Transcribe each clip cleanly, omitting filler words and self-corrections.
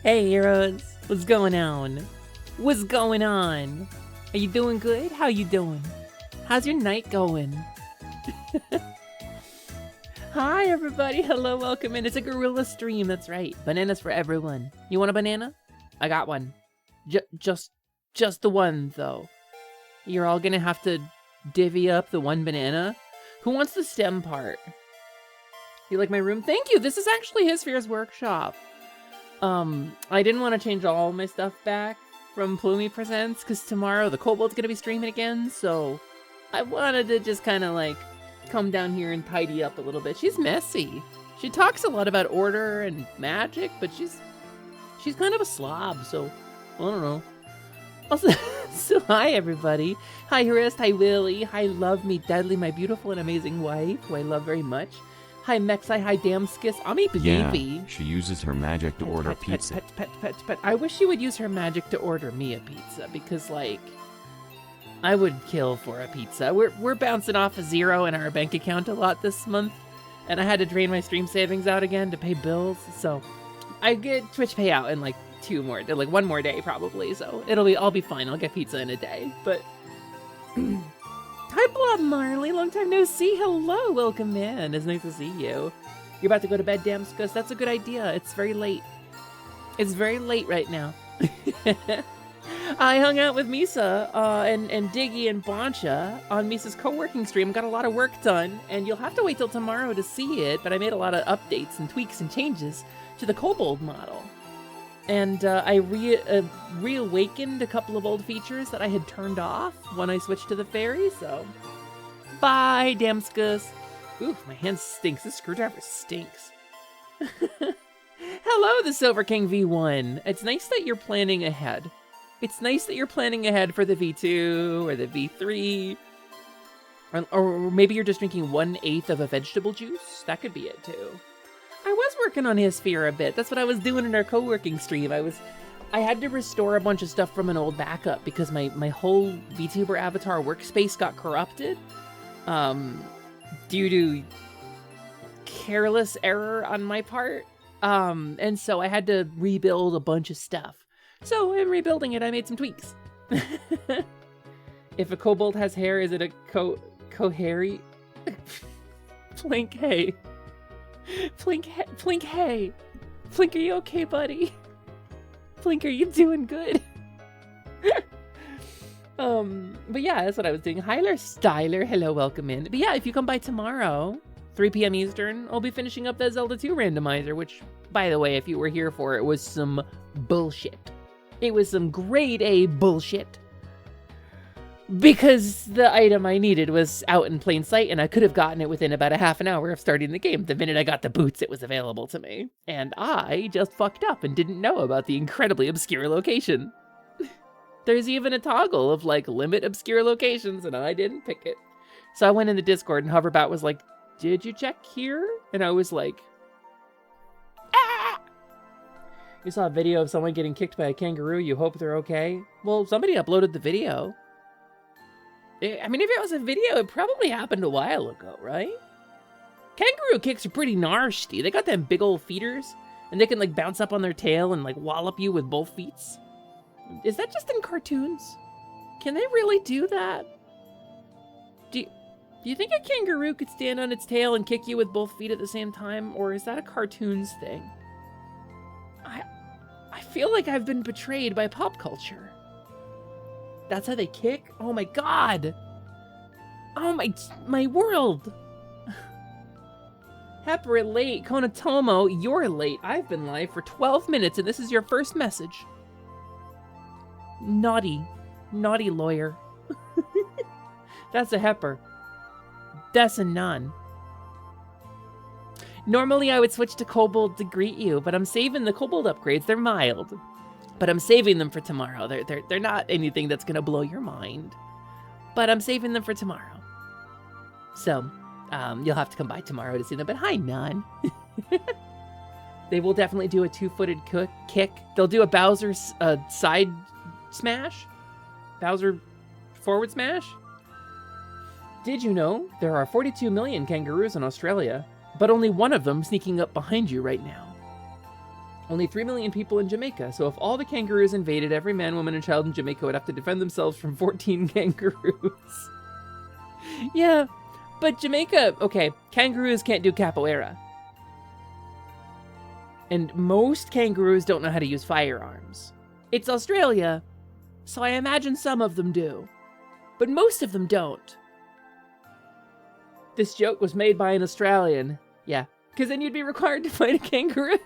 Hey heroes, what's going on? What's going on? Are you doing good? How you doing? How's your night going? Hi everybody, hello, welcome in. It's a gorilla stream, that's right. Bananas for everyone. You want a banana? I got one. Just the one though. You're all gonna have to divvy up the one banana. Who wants the stem part? You like my room? Thank you, this is actually his Sphere's workshop. I didn't want to change all my stuff back from Plumi Presents because tomorrow the Kobold's gonna be streaming again, so I wanted to just kind of like come down here and tidy up a little bit. She's messy. She talks a lot about order and magic, but she's kind of a slob, so I don't know. Also, so hi everybody. Hi Harist, hi Willie, hi Love Me Deadly, my beautiful and amazing wife, who I love very much. Hi Mexi, hi Damskis, I'm Eepy. Yeah, she uses her magic to order pizza. Pet. I wish she would use her magic to order me a pizza, because like, I would kill for a pizza. We're bouncing off a zero in our bank account a lot this month, and I had to drain my stream savings out again to pay bills, so I get Twitch payout in like one more day probably, so I'll be fine. I'll get pizza in a day, but hi Blob Marley, long time no see. Hello, welcome in. It's nice to see you. You're about to go to bed, Damskus? That's a good idea. It's very late. It's very late right now. I hung out with Misa and Diggy and Boncha on Misa's co-working stream. Got a lot of work done, and you'll have to wait till tomorrow to see it, but I made a lot of updates and tweaks and changes to the Kobold model. And I reawakened a couple of old features that I had turned off when I switched to the fairy, so bye, Damskus. Ooh, my hand stinks. This screwdriver stinks. Hello, the Silver King V1. It's nice that you're planning ahead. It's nice that you're planning ahead for the V2 or the V3. Or maybe you're just drinking 1/8 of a vegetable juice. That could be it too. I was working on his sphere a bit. That's what I was doing in our co-working stream. I had to restore a bunch of stuff from an old backup because my whole VTuber avatar workspace got corrupted due to careless error on my part. And so I had to rebuild a bunch of stuff. So in rebuilding it, I made some tweaks. If a kobold has hair, is it a co-hairy? Flink, hey. Flink, hey. Flink, are you okay, buddy? Flink, are you doing good? But yeah, that's what I was doing. Hyler Styler, hello, welcome in. But yeah, if you come by tomorrow, 3 p.m. Eastern, I'll be finishing up that Zelda 2 randomizer, which, by the way, if you were here for it, was some bullshit. It was some grade A bullshit. Because the item I needed was out in plain sight, and I could have gotten it within about a half an hour of starting the game. The minute I got the boots, it was available to me. And I just fucked up and didn't know about the incredibly obscure location. There's even a toggle of, like, limit obscure locations, and I didn't pick it. So I went in the Discord, and Hoverbat was like, did you check here? And I was like, ah! You saw a video of someone getting kicked by a kangaroo, you hope they're okay? Well, somebody uploaded the video. I mean, if it was a video, it probably happened a while ago, right? Kangaroo kicks are pretty nasty. They got them big old feeders, and they can, like, bounce up on their tail and, like, wallop you with both feet. Is that just in cartoons? Can they really do that? Do you think a kangaroo could stand on its tail and kick you with both feet at the same time, or is that a cartoons thing? I feel like I've been betrayed by pop culture. That's how they kick? Oh my god! Oh my world! Hepper late, Konatomo, you're late. I've been live for 12 minutes and this is your first message. Naughty lawyer. That's a Hepper. That's a nun. Normally I would switch to Kobold to greet you, but I'm saving the Kobold upgrades. They're mild. But I'm saving them for tomorrow. They're not anything that's gonna blow your mind. But I'm saving them for tomorrow. So, you'll have to come by tomorrow to see them. But hi, Nun. They will definitely do a 2-footed kick. They'll do a Bowser side smash. Bowser forward smash. Did you know there are 42 million kangaroos in Australia? but only one of them sneaking up behind you right now. Only 3 million people in Jamaica, so if all the kangaroos invaded, every man, woman, and child in Jamaica would have to defend themselves from 14 kangaroos. Yeah, but Jamaica, okay, kangaroos can't do capoeira. And most kangaroos don't know how to use firearms. It's Australia, so I imagine some of them do. But most of them don't. This joke was made by an Australian. Yeah, because then you'd be required to fight a kangaroo.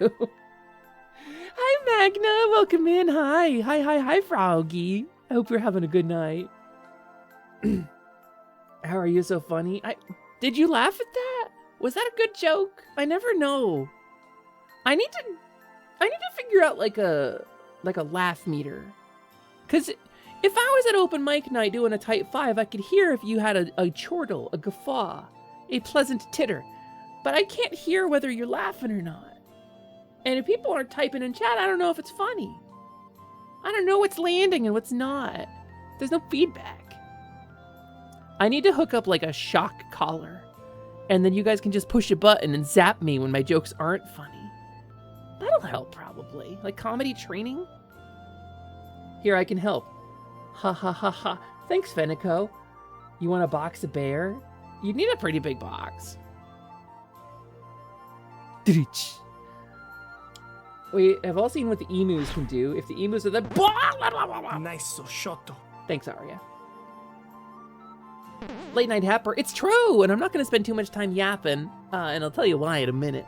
Hi, Magna. Welcome in. Hi. Hi, Froggy. I hope you're having a good night. How are you so funny? Did you laugh at that? Was that a good joke? I never know. I need to figure out like a laugh meter. Cause if I was at open mic night doing a type 5, I could hear if you had a chortle, a guffaw, a pleasant titter. But I can't hear whether you're laughing or not. And if people aren't typing in chat, I don't know if it's funny. I don't know what's landing and what's not. There's no feedback. I need to hook up like a shock collar. And then you guys can just push a button and zap me when my jokes aren't funny. That'll help probably. Like comedy training? Here, I can help. Ha ha ha ha. Thanks, Fenico. You want a box of bear? You'd need a pretty big box. We have all seen what the emus can do. If the emus are the... Nice shot. Thanks, Arya. Late night happer. It's true, and I'm not going to spend too much time yapping, and I'll tell you why in a minute.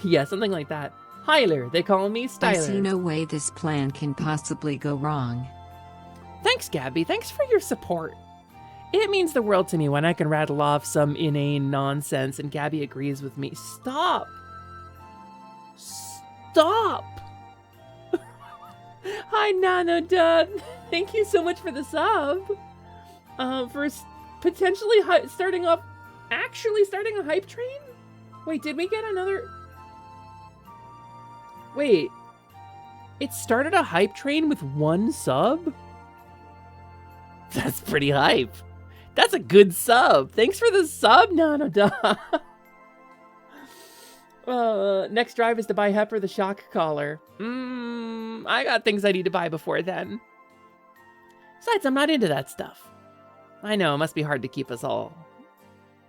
Yeah, something like that. Hyler, they call me Styler. I see no way this plan can possibly go wrong. Thanks, Gabby. Thanks for your support. It means the world to me when I can rattle off some inane nonsense and Gabby agrees with me. Stop. Stop. Hi, Nano Dud. Thank you so much for the sub. For potentially starting a hype train? Wait, did we get another? Wait, it started a hype train with 1 sub? That's pretty hype. That's a good sub. Thanks for the sub, Nanoda. Next drive is to buy Hepper the shock collar. I got things I need to buy before then. Besides, I'm not into that stuff. I know, it must be hard to keep us all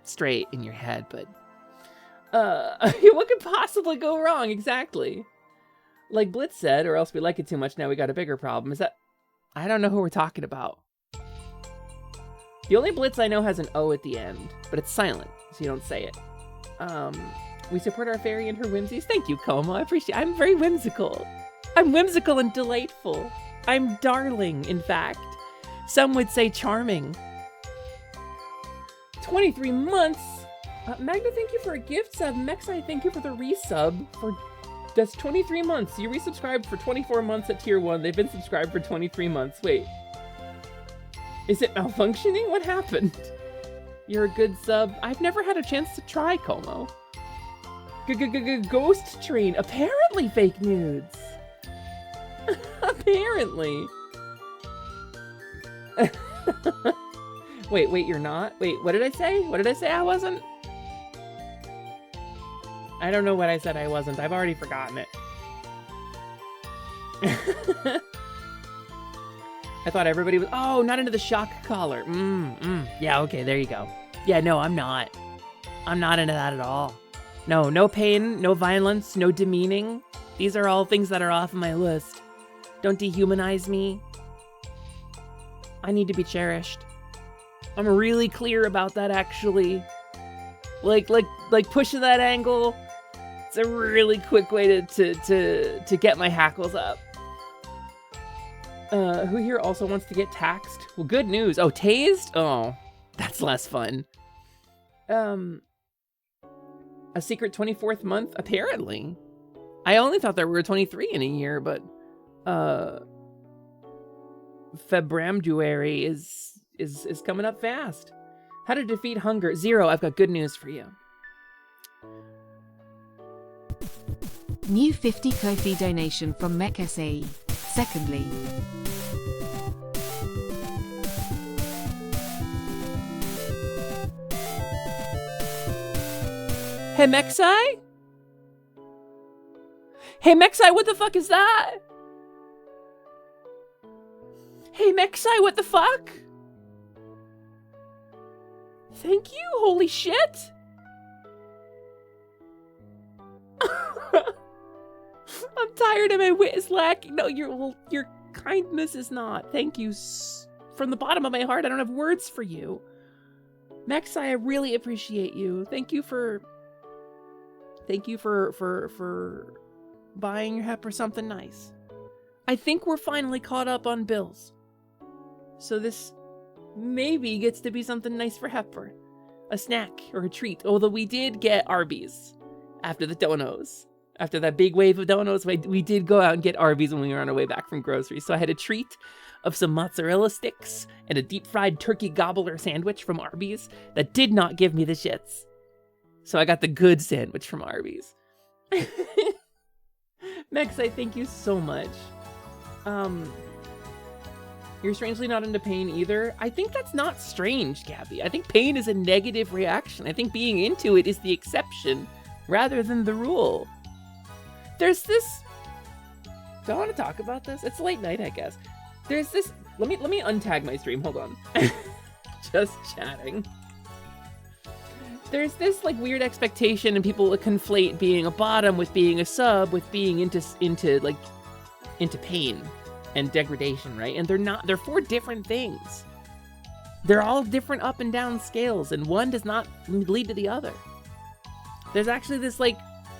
straight in your head, but... what could possibly go wrong, exactly? Like Blitz said, or else we like it too much, now we got a bigger problem, is that... I don't know who we're talking about. The only Blitz I know has an O at the end, but it's silent, so you don't say it. We support our fairy and her whimsies. Thank you, Como. I appreciate it. I'm very whimsical. I'm whimsical and delightful. I'm darling, in fact. Some would say charming. 23 months. Magna, thank you for a gift sub. Mexi, thank you for the resub. That's 23 months. You resubscribed for 24 months at tier 1. They've been subscribed for 23 months. Wait. Is it malfunctioning? What happened? You're a good sub. I've never had a chance to try, Como. Ghost train. Apparently fake nudes. Apparently. Wait, you're not? Wait, what did I say? What did I say I wasn't? I don't know what I said I wasn't. I've already forgotten it. I thought everybody was... Oh, not into the shock collar. Yeah, okay, there you go. Yeah, no, I'm not. I'm not into that at all. No pain, no violence, no demeaning. These are all things that are off my list. Don't dehumanize me. I need to be cherished. I'm really clear about that, actually. Like pushing that angle. It's a really quick way to get my hackles up. Who here also wants to get taxed? Well, good news. Oh, tased? Oh, that's less fun. A secret 24th month? Apparently. I only thought there were 23 in a year, but February is coming up fast. How to defeat hunger? 0. I've got good news for you. New 50 Ko-fi donation from MechSE. Secondly, Hey, Mexai? Hey, Mexai, what the fuck is that? Hey, Mexai, what the fuck? Thank you, holy shit. I'm tired and my wit is lacking. No, your kindness is not. Thank you. From the bottom of my heart, I don't have words for you. Mexai, I really appreciate you. Thank you for buying your heifer something nice. I think we're finally caught up on bills. So this maybe gets to be something nice for Heifer. A snack or a treat. Although we did get Arby's after the donos. After that big wave of donos, we did go out and get Arby's when we were on our way back from groceries. So I had a treat of some mozzarella sticks and a deep fried turkey gobbler sandwich from Arby's that did not give me the shits. So I got the good sandwich from Arby's. Mex, I thank you so much. You're strangely not into pain either. I think that's not strange, Gabby. I think pain is a negative reaction. I think being into it is the exception rather than the rule. There's this... Do I want to talk about this? It's late night, I guess. There's this... Let me untag my stream. Hold on. Just chatting. There's this like weird expectation, and people conflate being a bottom with being a sub with being into pain and degradation, right? And they're four different things. They're all different up and down scales, and one does not lead to the other. There's actually this like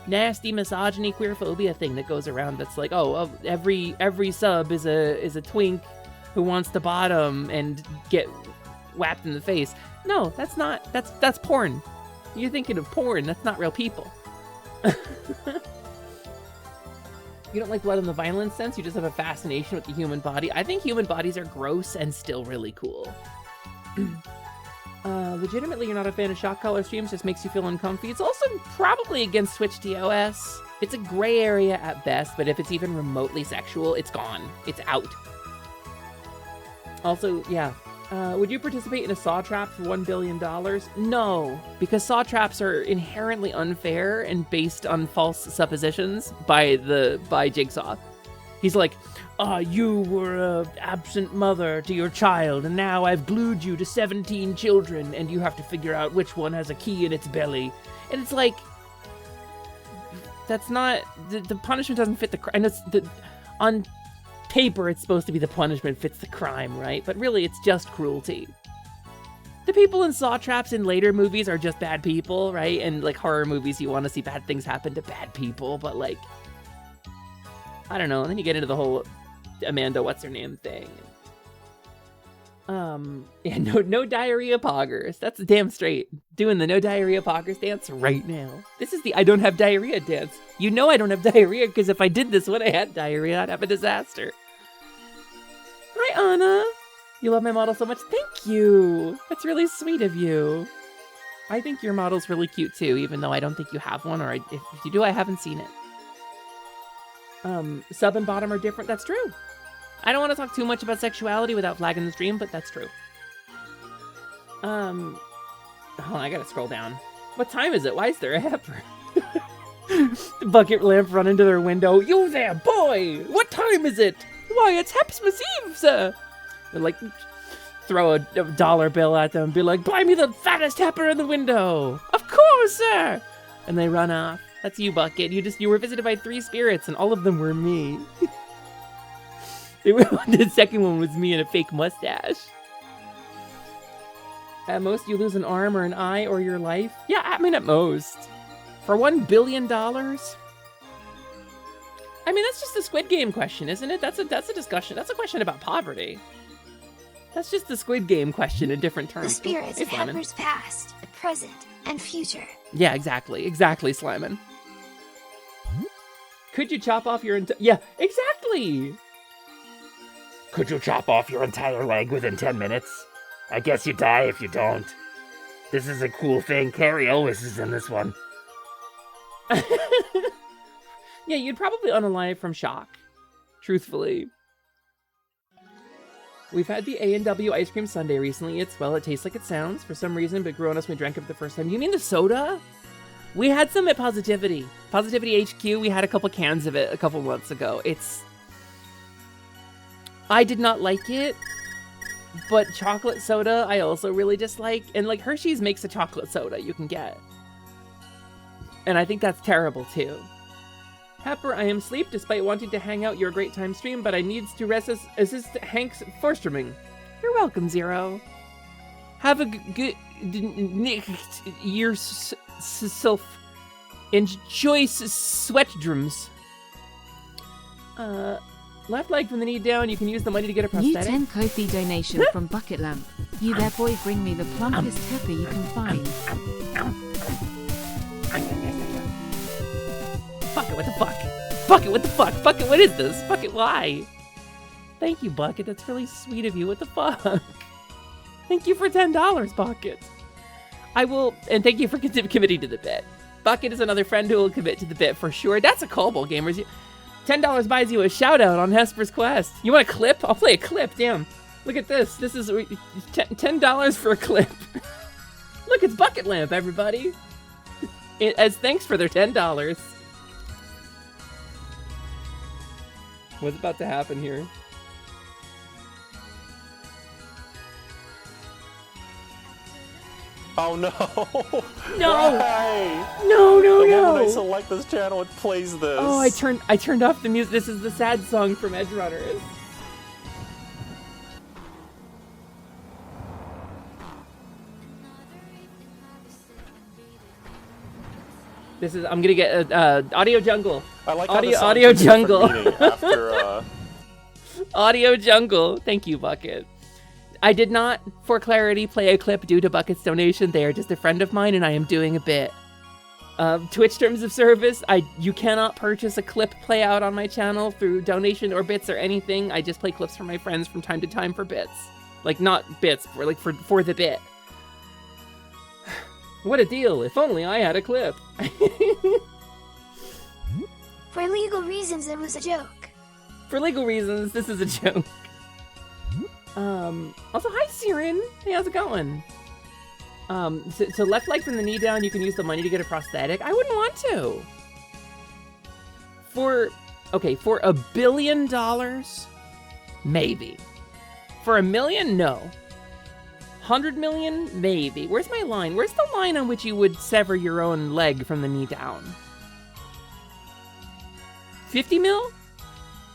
nasty misogyny queerphobia thing that goes around that's like, oh, every sub is a twink who wants to bottom and get whapped in the face. No, that's porn. You're thinking of porn, that's not real people. You don't like blood in the violence sense, you just have a fascination with the human body. I think human bodies are gross and still really cool. Legitimately, you're not a fan of shock collar streams, just makes you feel uncomfy. It's also probably against Switch TOS. It's a gray area at best, but if it's even remotely sexual, it's gone. It's out. Also, yeah. Would you participate in a saw trap for $1 billion? No, because saw traps are inherently unfair and based on false suppositions by Jigsaw. He's like, you were an absent mother to your child, and now I've glued you to 17 children, and you have to figure out which one has a key in its belly. And it's like, that's not, the punishment doesn't fit the crime. On paper, it's supposed to be the punishment fits the crime, right? But really, it's just cruelty. The people in saw traps in later movies are just bad people, right? And like horror movies, you want to see bad things happen to bad people, but like, I don't know. And then you get into the whole Amanda what's-her-name thing. Yeah, no diarrhea poggers. That's damn straight. Doing the no diarrhea poggers dance right now. This is the I don't have diarrhea dance. You know I don't have diarrhea because if I did this when I had diarrhea, I'd have a disaster. Hi, Anna. You love my model so much. Thank you. That's really sweet of you. I think your model's really cute too, even though I don't think you have one, or if you do, I haven't seen it. Sub and bottom are different. That's true. I don't want to talk too much about sexuality without flagging the stream, but that's true. Hold on, I gotta scroll down. What time is it? Why is there a heifer? The bucket lamp run into their window. You there, boy! What time is it? Why, it's Hepsmas Eve, sir! They're like, throw a dollar bill at them and be like, buy me the fattest heifer in the window! Of course, sir! And they run off. That's you, Bucket. You were visited by 3 spirits, and all of them were me. The second one was me and a fake mustache. At most, you lose an arm or an eye or your life. Yeah, I mean, at most. For $1 billion? I mean, that's just the Squid Game question, isn't it? That's a discussion. That's a question about poverty. That's just the Squid Game question in different terms. The spirits of Heifer's past, present, and future. Yeah, exactly. Exactly, Slimin. Could you chop off your Yeah, exactly! Could you chop off your entire leg within 10 minutes? I guess you die if you don't. This is a cool thing. Carrie Elwes is in this one. Yeah, you'd probably unalive from shock. Truthfully. We've had the A&W ice cream sundae recently. It tastes like it sounds for some reason, but growing us when we drank it for the first time. You mean the soda? We had some at Positivity. Positivity HQ, we had a couple cans of it a couple months ago. I did not like it, but chocolate soda I also really dislike. And like Hershey's makes a chocolate soda you can get. And I think that's terrible too. Pepper, I am asleep despite wanting to hang out your great time stream, but I needs to assist Hank's for streaming. You're welcome, Zero. Have a good yourself. Enjoy sweat drums. Left leg from the knee down, you can use the money to get a New prosthetic. 10 Kofi donation from Bucket Lamp. You there boy, bring me the plumpest pepper you can find. Fuck it, what the fuck? Fuck it, what the fuck? Fuck it, what is this? Fuck it, why? Thank you, Bucket. That's really sweet of you. What the fuck? Thank you for $10, Bucket. I will, and thank you for committing to the bit. Bucket is another friend who will commit to the bit for sure. That's a Cobalt Gamers. $10 buys you a shout out on Hesper's Quest. You want a clip? I'll play a clip. Damn. Look at this. This is $10 for a clip. Look, it's Bucket Lamp, everybody. As thanks for their $10. What's about to happen here? Oh no! No! Why? No, no, The no! moment I select this channel, it plays this. Oh, I turned off the music. This is the sad song from Edge Runners. This is. I'm gonna get Audio Jungle. I like how the Audio song Jungle. takes a different meaning after, Audio Jungle. Thank you, Bucket. I did not, for clarity, play a clip due to Bucket's donation. They are just a friend of mine, and I am doing a bit. Twitch terms of service, you cannot purchase a clip play out on my channel through donation or bits or anything. I just play clips for my friends from time to time for bits. Like, not bits, for the bit. What a deal. If only I had a clip. For legal reasons, it was a joke. For legal reasons, this is a joke. Also, hi, Siren. Hey, how's it going? So left leg from the knee down, you can use the money to get a prosthetic. I wouldn't want to. For $1 billion, maybe. For $1 million, no. 100 million, maybe. Where's my line? Where's the line on which you would sever your own leg from the knee down? 50 mil?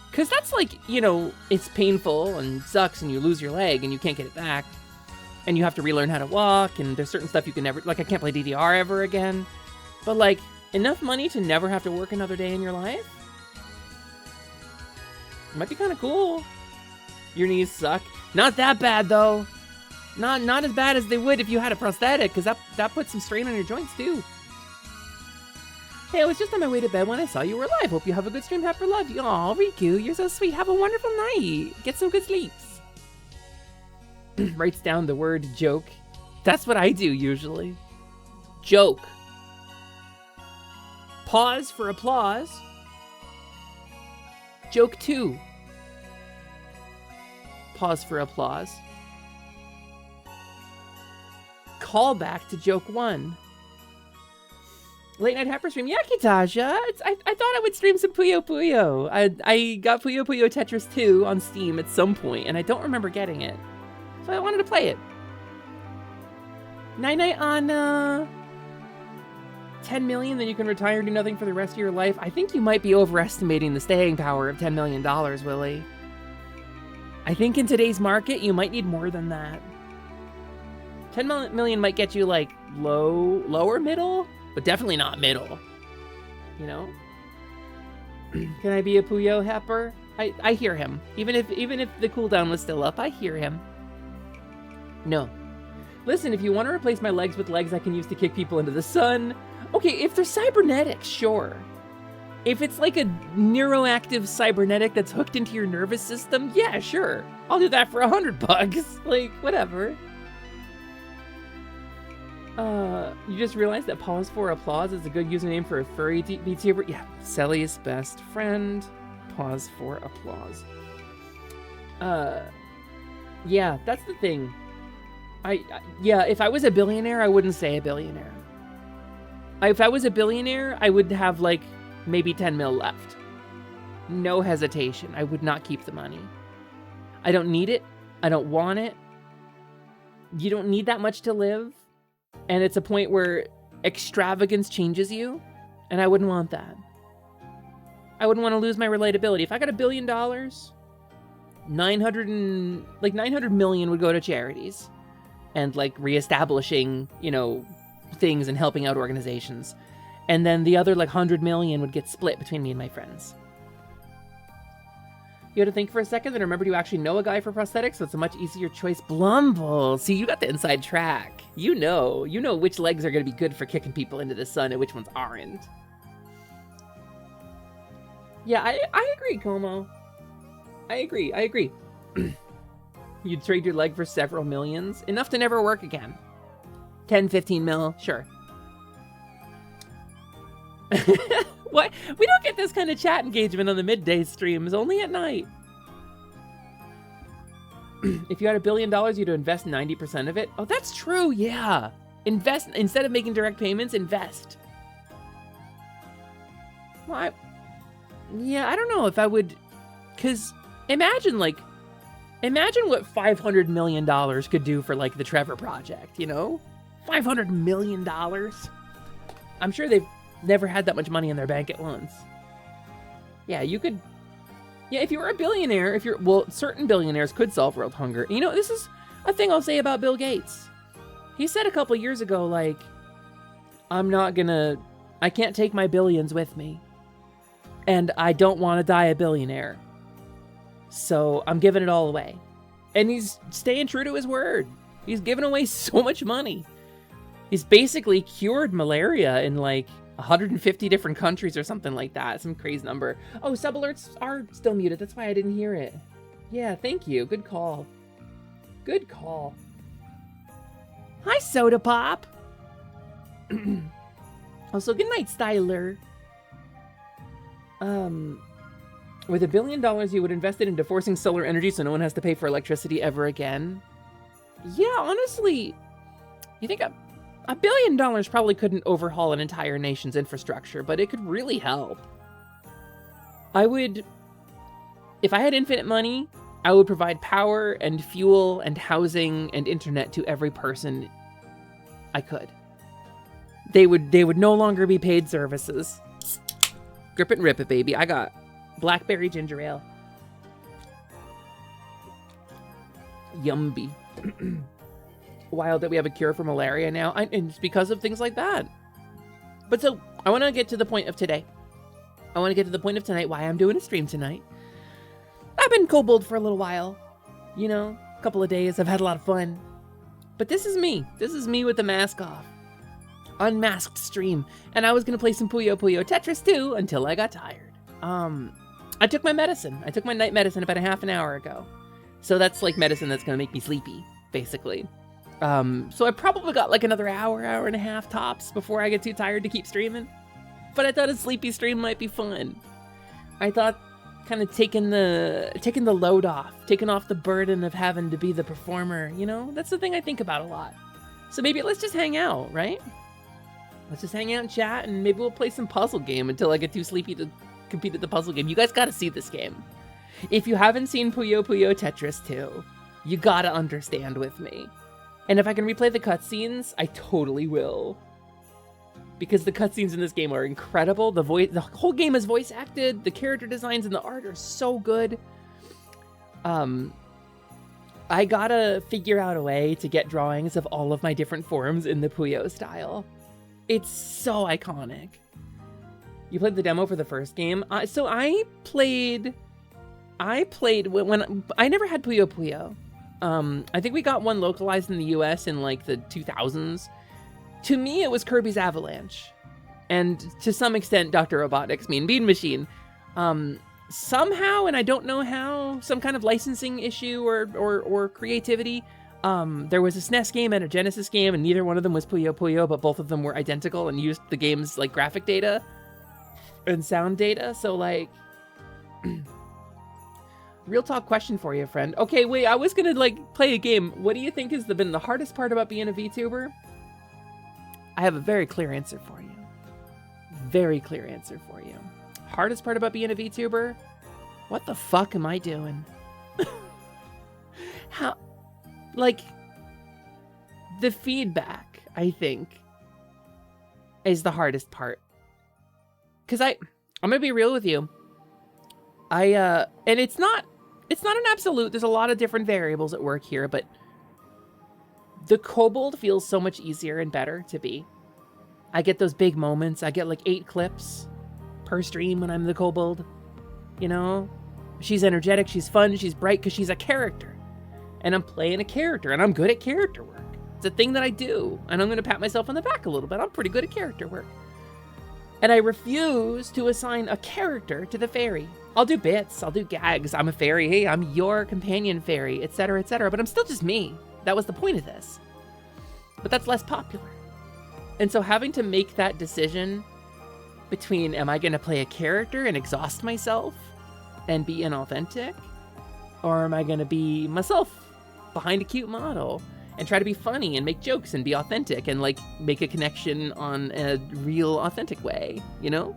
Because that's like, you know, it's painful and sucks and you lose your leg and you can't get it back. And you have to relearn how to walk and there's certain stuff you can never, like I can't play DDR ever again. But like, enough money to never have to work another day in your life? It might be kind of cool. Your knees suck. Not that bad though. Not as bad as they would if you had a prosthetic, because that puts some strain on your joints too. Hey, I was just on my way to bed when I saw you were live. Hope you have a good stream. Happy love you. Aw, Riku, you're so sweet. Have a wonderful night. Get some good sleeps. Writes down the word joke. That's what I do usually. Joke. Pause for applause. Joke 2. Pause for applause. Call back to joke 1. Late night hyper stream. Yeah, Kitaja. I thought I would stream some Puyo Puyo. I got Puyo Puyo Tetris 2 on Steam at some point, and I don't remember getting it. So I wanted to play it. Night night on 10 million, then you can retire and do nothing for the rest of your life. I think you might be overestimating the staying power of $10 million, Willie. I think in today's market, you might need more than that. 10 million might get you like lower middle, but definitely not middle. You know? Can I be a Puyo Hepper? I hear him. Even if the cooldown was still up, I hear him. No. Listen, if you want to replace my legs with legs I can use to kick people into the sun. Okay, if they're cybernetic, sure. If it's like a neuroactive cybernetic that's hooked into your nervous system, yeah, sure. I'll do that for $100. Like, whatever. You just realized that pause for applause is a good username for a furry VTuber. Yeah, Selly's best friend. Pause for applause. Yeah, that's the thing. Yeah, if I was a billionaire, I wouldn't say a billionaire. If I was a billionaire, I would have like maybe 10 mil left. No hesitation. I would not keep the money. I don't need it. I don't want it. You don't need that much to live. And it's a point where extravagance changes you. And I wouldn't want that. I wouldn't want to lose my relatability. If I got $1 billion, 900 million would go to charities and like reestablishing, you know, things and helping out organizations. And then the other like 100 million would get split between me and my friends. You had to think for a second, then remembered you actually know a guy for prosthetics, so it's a much easier choice. Blumble. See, you got the inside track. You know which legs are going to be good for kicking people into the sun and which ones aren't. Yeah, I agree, Como. I agree. You'd trade your leg for several millions. Enough to never work again. 10, 15 mil, sure. What? We don't get this kind of chat engagement on the midday streams, only at night. If you had $1 billion, you'd invest 90% of it. Oh, that's true, yeah. Invest, instead of making direct payments, invest. Well, I don't know if I would, because imagine what $500 million could do for like the Trevor Project, you know? $500 million. I'm sure they've never had that much money in their bank at once. Yeah, you could. Yeah, if you were a billionaire, certain billionaires could solve world hunger. You know, this is a thing I'll say about Bill Gates. He said a couple years ago, like, I can't take my billions with me. And I don't want to die a billionaire. So I'm giving it all away. And he's staying true to his word. He's given away so much money. He's basically cured malaria in like 150 different countries or something like that. Some crazy number. Oh, sub alerts are still muted. That's why I didn't hear it. Yeah, thank you. Good call. Good call. Hi, Soda Pop. Also, good night, Styler. With $1 billion, you would invest it into forcing solar energy so no one has to pay for electricity ever again. Yeah, honestly, you think $1 billion probably couldn't overhaul an entire nation's infrastructure, but it could really help. If I had infinite money, I would provide power and fuel and housing and internet to every person I could. They would no longer be paid services. Grip it and rip it, baby. I got blackberry ginger ale. Yumby. Wild that we have a cure for malaria now, and it's because of things like that. But so, I want to get to the point of today. I want to get to the point of tonight, why I'm doing a stream tonight. I've been kobold for a little while. You know, a couple of days, I've had a lot of fun. But this is me. This is me with the mask off. Unmasked stream. And I was going to play some Puyo Tetris too, until I got tired. I took my medicine. I took my night medicine about a half an hour ago. So that's like medicine that's going to make me sleepy, basically. So I probably got like another hour and a half tops before I get too tired to keep streaming. But I thought a sleepy stream might be fun. I thought kind of taking the load off, taking off the burden of having to be the performer, you know? That's the thing I think about a lot. So maybe let's just hang out, right? Let's just hang out and chat, and maybe we'll play some puzzle game until I get too sleepy to compete at the puzzle game. You guys gotta see this game. If you haven't seen Puyo Tetris 2, you gotta understand with me. And if I can replay the cutscenes, I totally will. Because the cutscenes in this game are incredible. The whole game is voice acted. The character designs and the art are so good. I gotta figure out a way to get drawings of all of my different forms in the Puyo style. It's so iconic. You played the demo for the first game? So I played when I never had Puyo. I think we got one localized in the US in like the 2000s. To me, it was Kirby's Avalanche. And to some extent, Dr. Robotnik's Mean Bean Machine. Somehow, and I don't know how, some kind of licensing issue or creativity, there was a SNES game and a Genesis game, and neither one of them was Puyo, but both of them were identical and used the game's like graphic data and sound data. So like, real talk question for you, friend. Okay, wait, I was gonna like play a game. What do you think has been the hardest part about being a VTuber? I have a very clear answer for you. very clear answer for you. Hardest part about being a VTuber? What the fuck am I doing? How, like, the feedback, I think, is the hardest part. Because I'm gonna be real with you. And it's not an absolute. There's a lot of different variables at work here, but the kobold feels so much easier and better to be. I get those big moments. I get like 8 clips per stream when I'm the kobold. You know? She's energetic, she's fun, she's bright because she's a character. And I'm playing a character, and I'm good at character work. It's a thing that I do, and I'm going to pat myself on the back a little bit. I'm pretty good at character work. And I refuse to assign a character to the fairy. I'll do bits, I'll do gags. I'm a fairy, hey, I'm your companion fairy, etc., etc. But I'm still just me. That was the point of this. But that's less popular. And so having to make that decision between, am I going to play a character and exhaust myself and be inauthentic? Or am I going to be myself behind a cute model and try to be funny and make jokes and be authentic and like make a connection on a real authentic way, you know?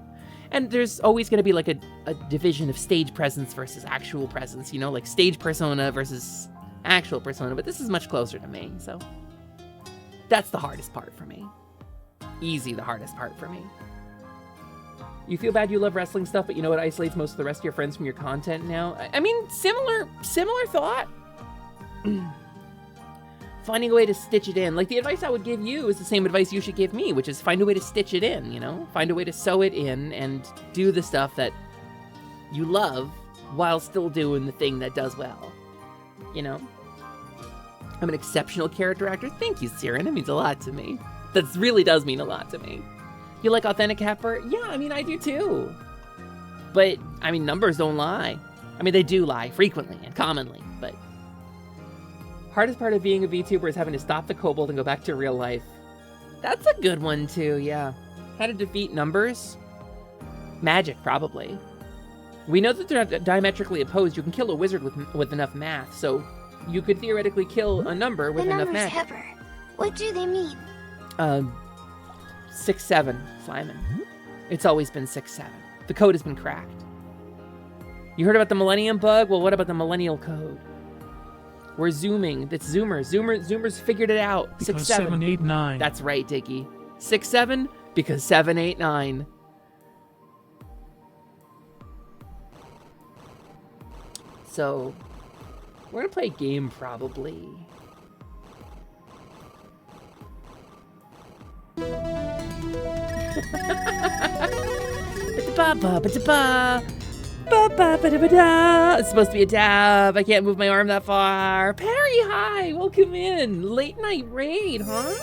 And there's always going to be like a division of stage presence versus actual presence, you know, like stage persona versus actual persona, but this is much closer to me, so that's the hardest part for me. Easy, the hardest part for me. You feel bad you love wrestling stuff, but you know what isolates most of the rest of your friends from your content now? I mean, similar thought. Finding a way to stitch it in. Like, the advice I would give you is the same advice you should give me, which is find a way to stitch it in, you know? Find a way to sew it in and do the stuff that you love while still doing the thing that does well, you know? I'm an exceptional character actor. Thank you, Siren. It means a lot to me. That really does mean a lot to me. You like authentic Hepper? Yeah, I mean, I do too. But, I mean, numbers don't lie. I mean, they do lie frequently and commonly, but... Hardest part of being a VTuber is having to stop the kobold and go back to real life. That's a good one too, yeah. How to defeat numbers? Magic, probably. We know that they're not diametrically opposed. You can kill a wizard with enough math, so you could theoretically kill a number with enough math. The numbers, Hepper. What do they mean? 6-7, Simon. It's always been 6-7. The code has been cracked. You heard about the Millennium bug? Well, what about the Millennial code? We're zooming. That's Zoomers. Zoomers figured it out. Because 6-7. 7, 8, 9. That's right, Diggy. 6-7 because 7, 8, 9. So, we're gonna play a game probably. It's supposed to be a dab. I can't move my arm that far. Perry, hi. Welcome in. Late night raid, huh?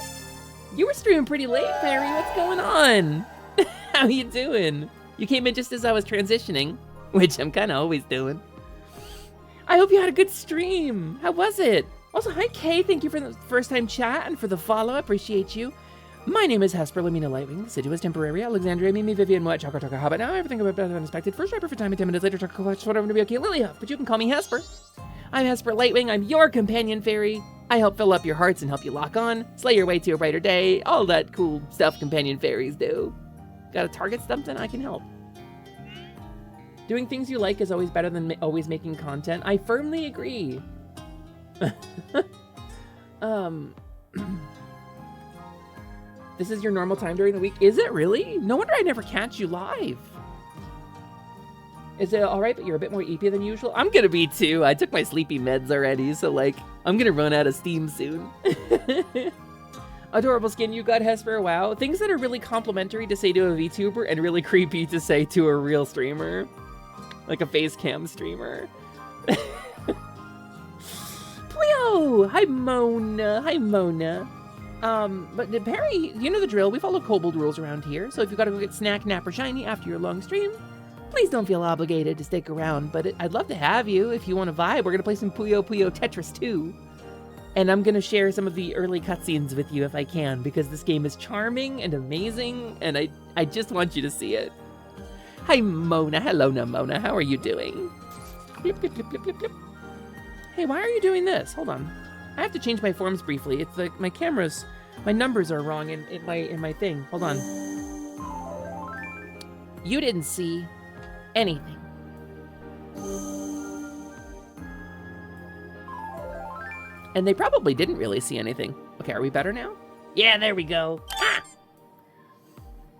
You were streaming pretty late, Perry. What's going on? How you doing? You came in just as I was transitioning, which I'm kind of always doing. I hope you had a good stream. How was it? Also, hi, Kay. Thank you for the first time chat and for the follow. I appreciate you. My name is Hesper Lamina Lightwing, Deciduous Temporary, Alexandria, Mimi, Vivian, What, Chaka, How about now? Everything about better than expected. First driver for time and 10 minutes later, Chaka, whatever to be okay. Lily Huff, but you can call me Hesper. I'm Hesper Lightwing. I'm your companion fairy. I help fill up your hearts and help you lock on, slay your way to a brighter day, all that cool stuff companion fairies do. Got a target something? I can help. Doing things you like is always better than always making content. I firmly agree. This is your normal time during the week? Is it really? No wonder I never catch you live. Is it all right, but you're a bit more Eepy than usual? I'm gonna be too. I took my sleepy meds already, so like, I'm gonna run out of steam soon. Adorable skin you got, Hesper. Wow. Things that are really complimentary to say to a VTuber and really creepy to say to a real streamer. Like a face cam streamer. Puyo! Hi, Mona. Hi, Mona. But Perry, you know the drill. We follow kobold rules around here. So if you gotta go get snack, nap, or shiny after your long stream, please don't feel obligated to stick around. But I'd love to have you if you want to vibe. We're gonna play some Puyo Tetris 2. And I'm gonna share some of the early cutscenes with you if I can, because this game is charming and amazing, and I just want you to see it. Hi, Mona. Hello, Mona. How are you doing? Blip, blip, blip, blip, blip, blip. Hey, why are you doing this? Hold on. I have to change my forms briefly. It's like my numbers are wrong in my thing. Hold on. You didn't see anything. And they probably didn't really see anything. Okay, are we better now? Yeah, there we go. Ah!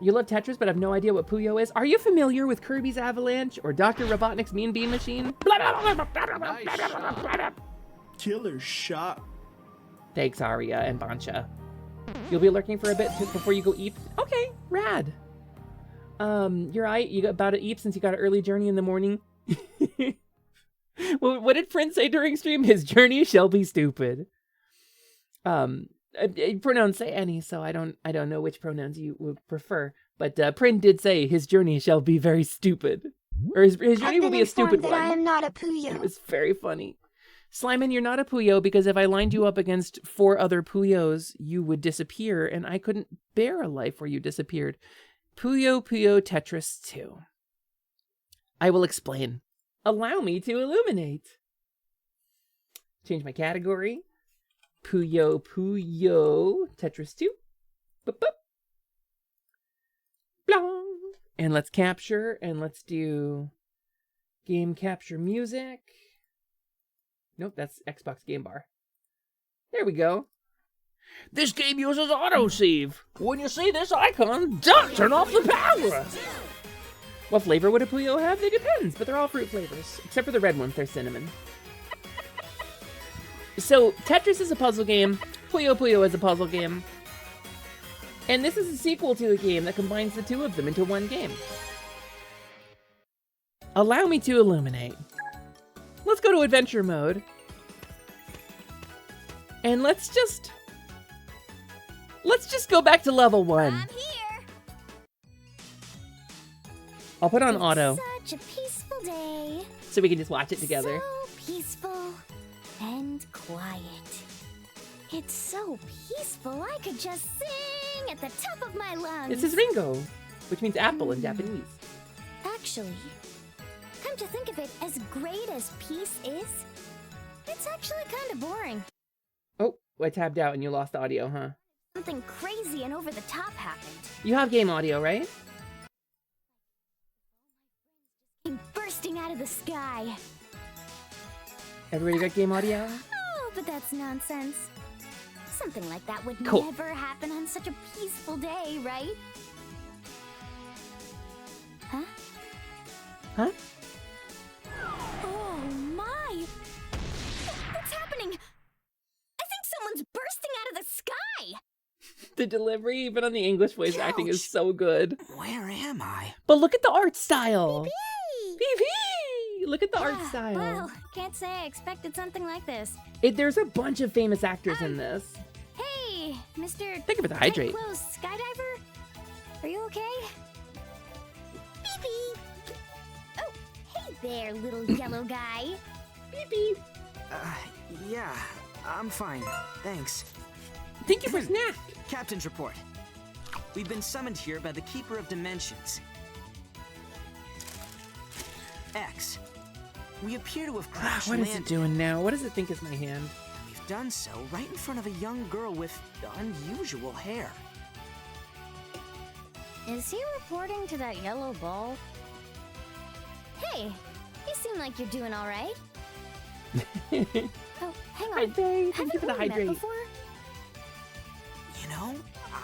You love Tetris, but have no idea what Puyo is? Are you familiar with Kirby's Avalanche or Dr. Robotnik's Mean Bean Machine? Killer shot. Thanks, Arya and Bancha. You'll be lurking for a bit before you go eep. Okay, rad. You're right. You got about to eep since you got an early journey in the morning. Well, what did Prince say during stream? His journey shall be stupid. Pronouns say any, so I don't know which pronouns you would prefer. But Prin did say his journey shall be very stupid, or his journey will be a stupid one. I am not a Puyo. It was very funny. Slimin, you're not a Puyo because if I lined you up against 4 other Puyos, you would disappear, and I couldn't bear a life where you disappeared. Puyo Tetris 2. I will explain. Allow me to illuminate. Change my category. Puyo Tetris 2. Boop, boop. Blah. And let's capture, and let's do game capture music. Nope, that's Xbox Game Bar. There we go. This game uses autosave. When you see this icon, don't turn off the power. What flavor would a Puyo have? It depends, but they're all fruit flavors. Except for the red ones, they're cinnamon. So, Tetris is a puzzle game. Puyo is a puzzle game. And this is a sequel to a game that combines the two of them into one game. Allow me to illuminate. Let's go to adventure mode. And let's just go back to level 1. I'm here. I'll put on auto Such a peaceful day. so we can just watch it together. So peaceful and quiet. It's so peaceful I could just sing at the top of my lungs. This is Ringo, which means apple in Japanese. Actually, come to think of it, as great as peace is, it's actually kind of boring. Oh, I tabbed out and you lost audio, huh? Something crazy and over the top happened. You have game audio, right? Bursting out of the sky. Everybody got game audio? Oh, but that's nonsense. Something like that would Cool. never happen on such a peaceful day, right? Huh? Huh? Oh my! What's happening? I think someone's bursting out of the sky! The delivery, even on the English voice acting, is so good. Where am I? But look at the art style. Hey! Pee-pee! Look at the art style. Well, can't say I expected something like this. There's a bunch of famous actors in this. Hey, Mr. Think of it to hydrate. Close skydiver? Are you okay? Beep beep. Oh, hey there, little yellow guy. Beep beep. Yeah, I'm fine. Thanks. Thank you for snack. Captain's report. We've been summoned here by the Keeper of Dimensions. X. We appear to have crashed What is landed. it doing now? What does it think is my hand? We've done so right in front of a young girl with unusual hair. Is he reporting to that yellow ball? Hey, you seem like you're doing all right. Oh, hang on. Hydrate. Thank Haven't you for the we met hydrate. before? You know,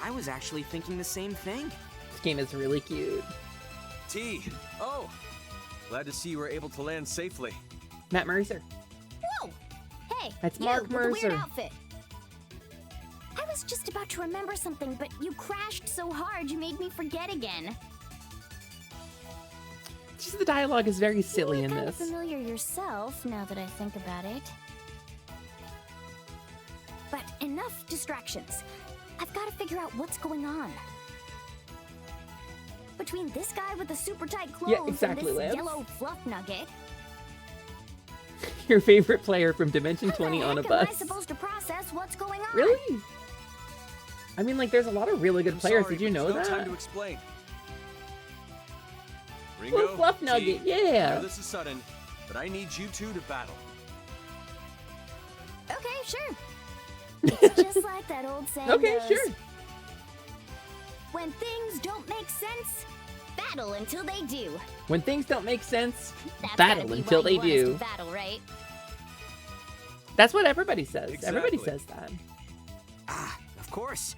I was actually thinking the same thing. This game is really cute. T. Oh, glad to see you were able to land safely. Matt Mercer. Whoa! Hey, That's you Mark with the weird Mercer. outfit. I was just about to remember something, but you crashed so hard you made me forget again. Just the dialogue is very silly you in were kind this. of familiar yourself, now that I think about it. But enough distractions. I've got to figure out what's going on. Between this guy with the super tight clothes exactly, and this Lance. yellow fluff nugget. Your favorite player from Dimension How 20 the on a heck am I bus. supposed to process what's going on? Really? I mean, like, there's a lot of really good players. Sorry, Did you but know there's no that? time to explain. Ringo, Little fluff T, nugget, I yeah. know this is sudden, but I need you two to battle. Okay, sure. It's just like that old saying Okay, goes, sure. when things don't make sense, Battle until they do. When things don't make sense, That's battle gotta be until why they you want us do. to battle, right? That's what everybody says. Everybody Exactly. says that. Ah, of course.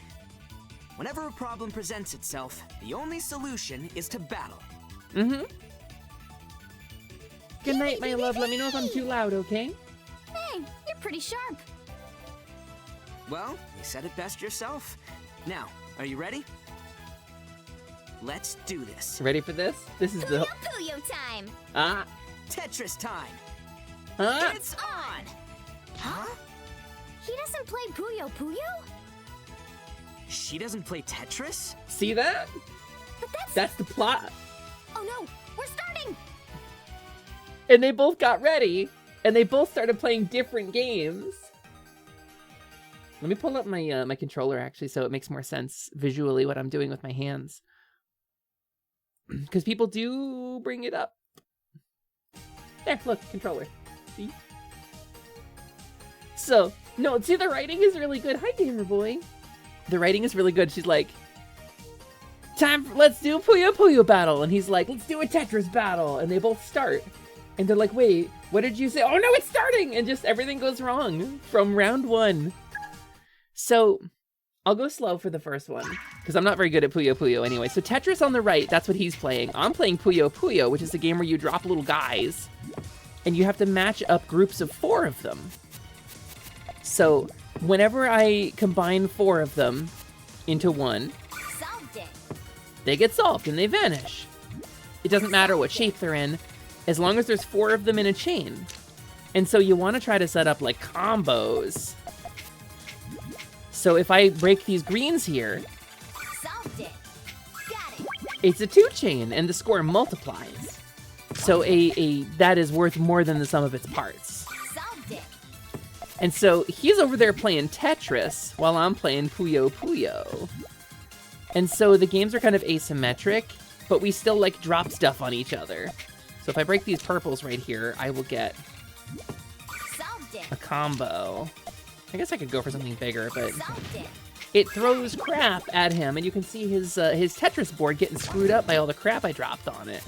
Whenever a problem presents itself, the only solution is to battle. Mm-hmm. Good night, my love. Let me know if I'm too loud, okay? Hey, you're pretty sharp. Well, you said it best yourself. Now, are you ready? Let's do this. Ready for this? This is the... Puyo time. Ah. Tetris time. Huh? It's on. Huh? He doesn't play Puyo. She doesn't play Tetris? See that? But That's the plot. Oh no, we're starting. And they both got ready, and they both started playing different games. Let me pull up my my controller, actually, so it makes more sense visually what I'm doing with my hands. Because people do bring it up. There, look, controller. See? So, no, see, the writing is really good. Hi, gamer boy. The writing is really good. She's like, let's do a Puyo battle. And he's like, let's do a Tetris battle. And they both start. And they're like, wait, what did you say? Oh no, it's starting! And just everything goes wrong from round one. So, I'll go slow for the first one, because I'm not very good at Puyo anyway. So Tetris on the right, that's what he's playing. I'm playing Puyo, which is a game where you drop little guys, and you have to match up groups of 4 of them. So, whenever I combine 4 of them into one, Solved it. they get solved and they vanish. It doesn't matter what shape they're in, as long as there's 4 of them in a chain. And so you want to try to set up like combos. So if I break these greens here, Solved it. Got it. it's a 2 chain and the score multiplies. So that is worth more than the sum of its parts. Solved it. And so he's over there playing Tetris while I'm playing Puyo. And so the games are kind of asymmetric, but we still like drop stuff on each other. So if I break these purples right here, I will get Solved it. a combo. I guess I could go for something bigger, but Solved it. it throws crap at him, and you can see his Tetris board getting screwed up by all the crap I dropped on it.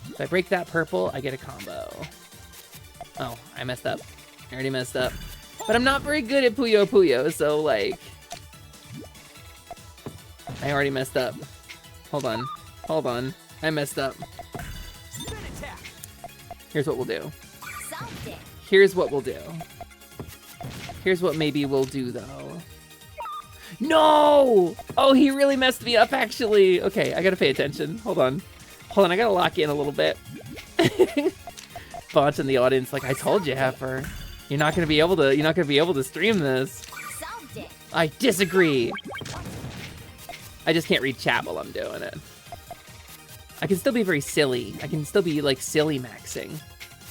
If I break that purple, I get a combo. Oh, I messed up. I already messed up. But I'm not very good at Puyo, so like... I already messed up. Hold on. I messed up. Spin attack. Here's what we'll do. Solved it. Here's what we'll do. Here's what maybe we'll do, though. No! Oh, he really messed me up, actually. Okay, I gotta pay attention. Hold on, I gotta lock in a little bit. Bonch in the audience, like, I told you, Heifer. You're not gonna be able to stream this. Solved it. I disagree. I just can't read chat while I'm doing it. I can still be very silly. I can still be, like, silly maxing.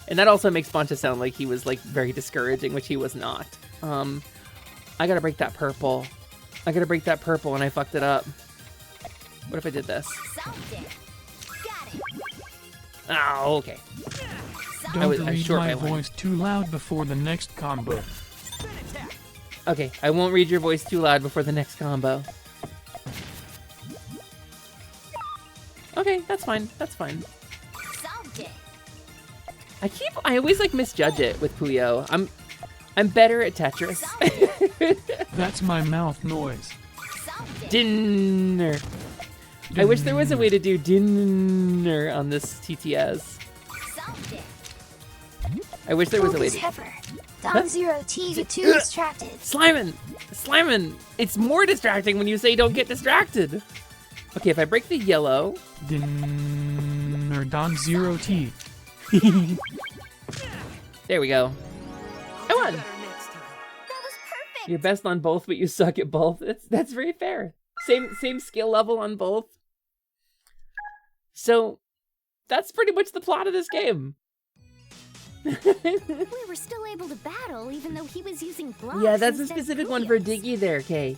And that also makes Boncha sound like he was, like, very discouraging, which he was not. I gotta break that purple. And I fucked it up. What if I did this? Solved it. Got it. Oh, okay. Don't I read short my my line. voice too loud before the next combo. Spin attack. Okay, I won't read your voice too loud before the next combo. Okay, that's fine. Solved it. I always like misjudge it with Puyo. I'm better at Tetris. That's my mouth noise. Solved it. Dinner. I wish there was a way to do dinner on this TTS. Solved it. I wish there was a way to... Heifer. Don Zero T get too distracted. Slimin! It's more distracting when you say don't get distracted. Okay, if I break the yellow... Dinner Don Zero T. There we go. I won! That was perfect. You're best on both, but you suck at both. That's very fair. Same skill level on both. So, that's pretty much the plot of this game. We were still able to battle even though he was using blocks. Yeah, that's a instead of specific one for Puyos. Diggy there, Kay.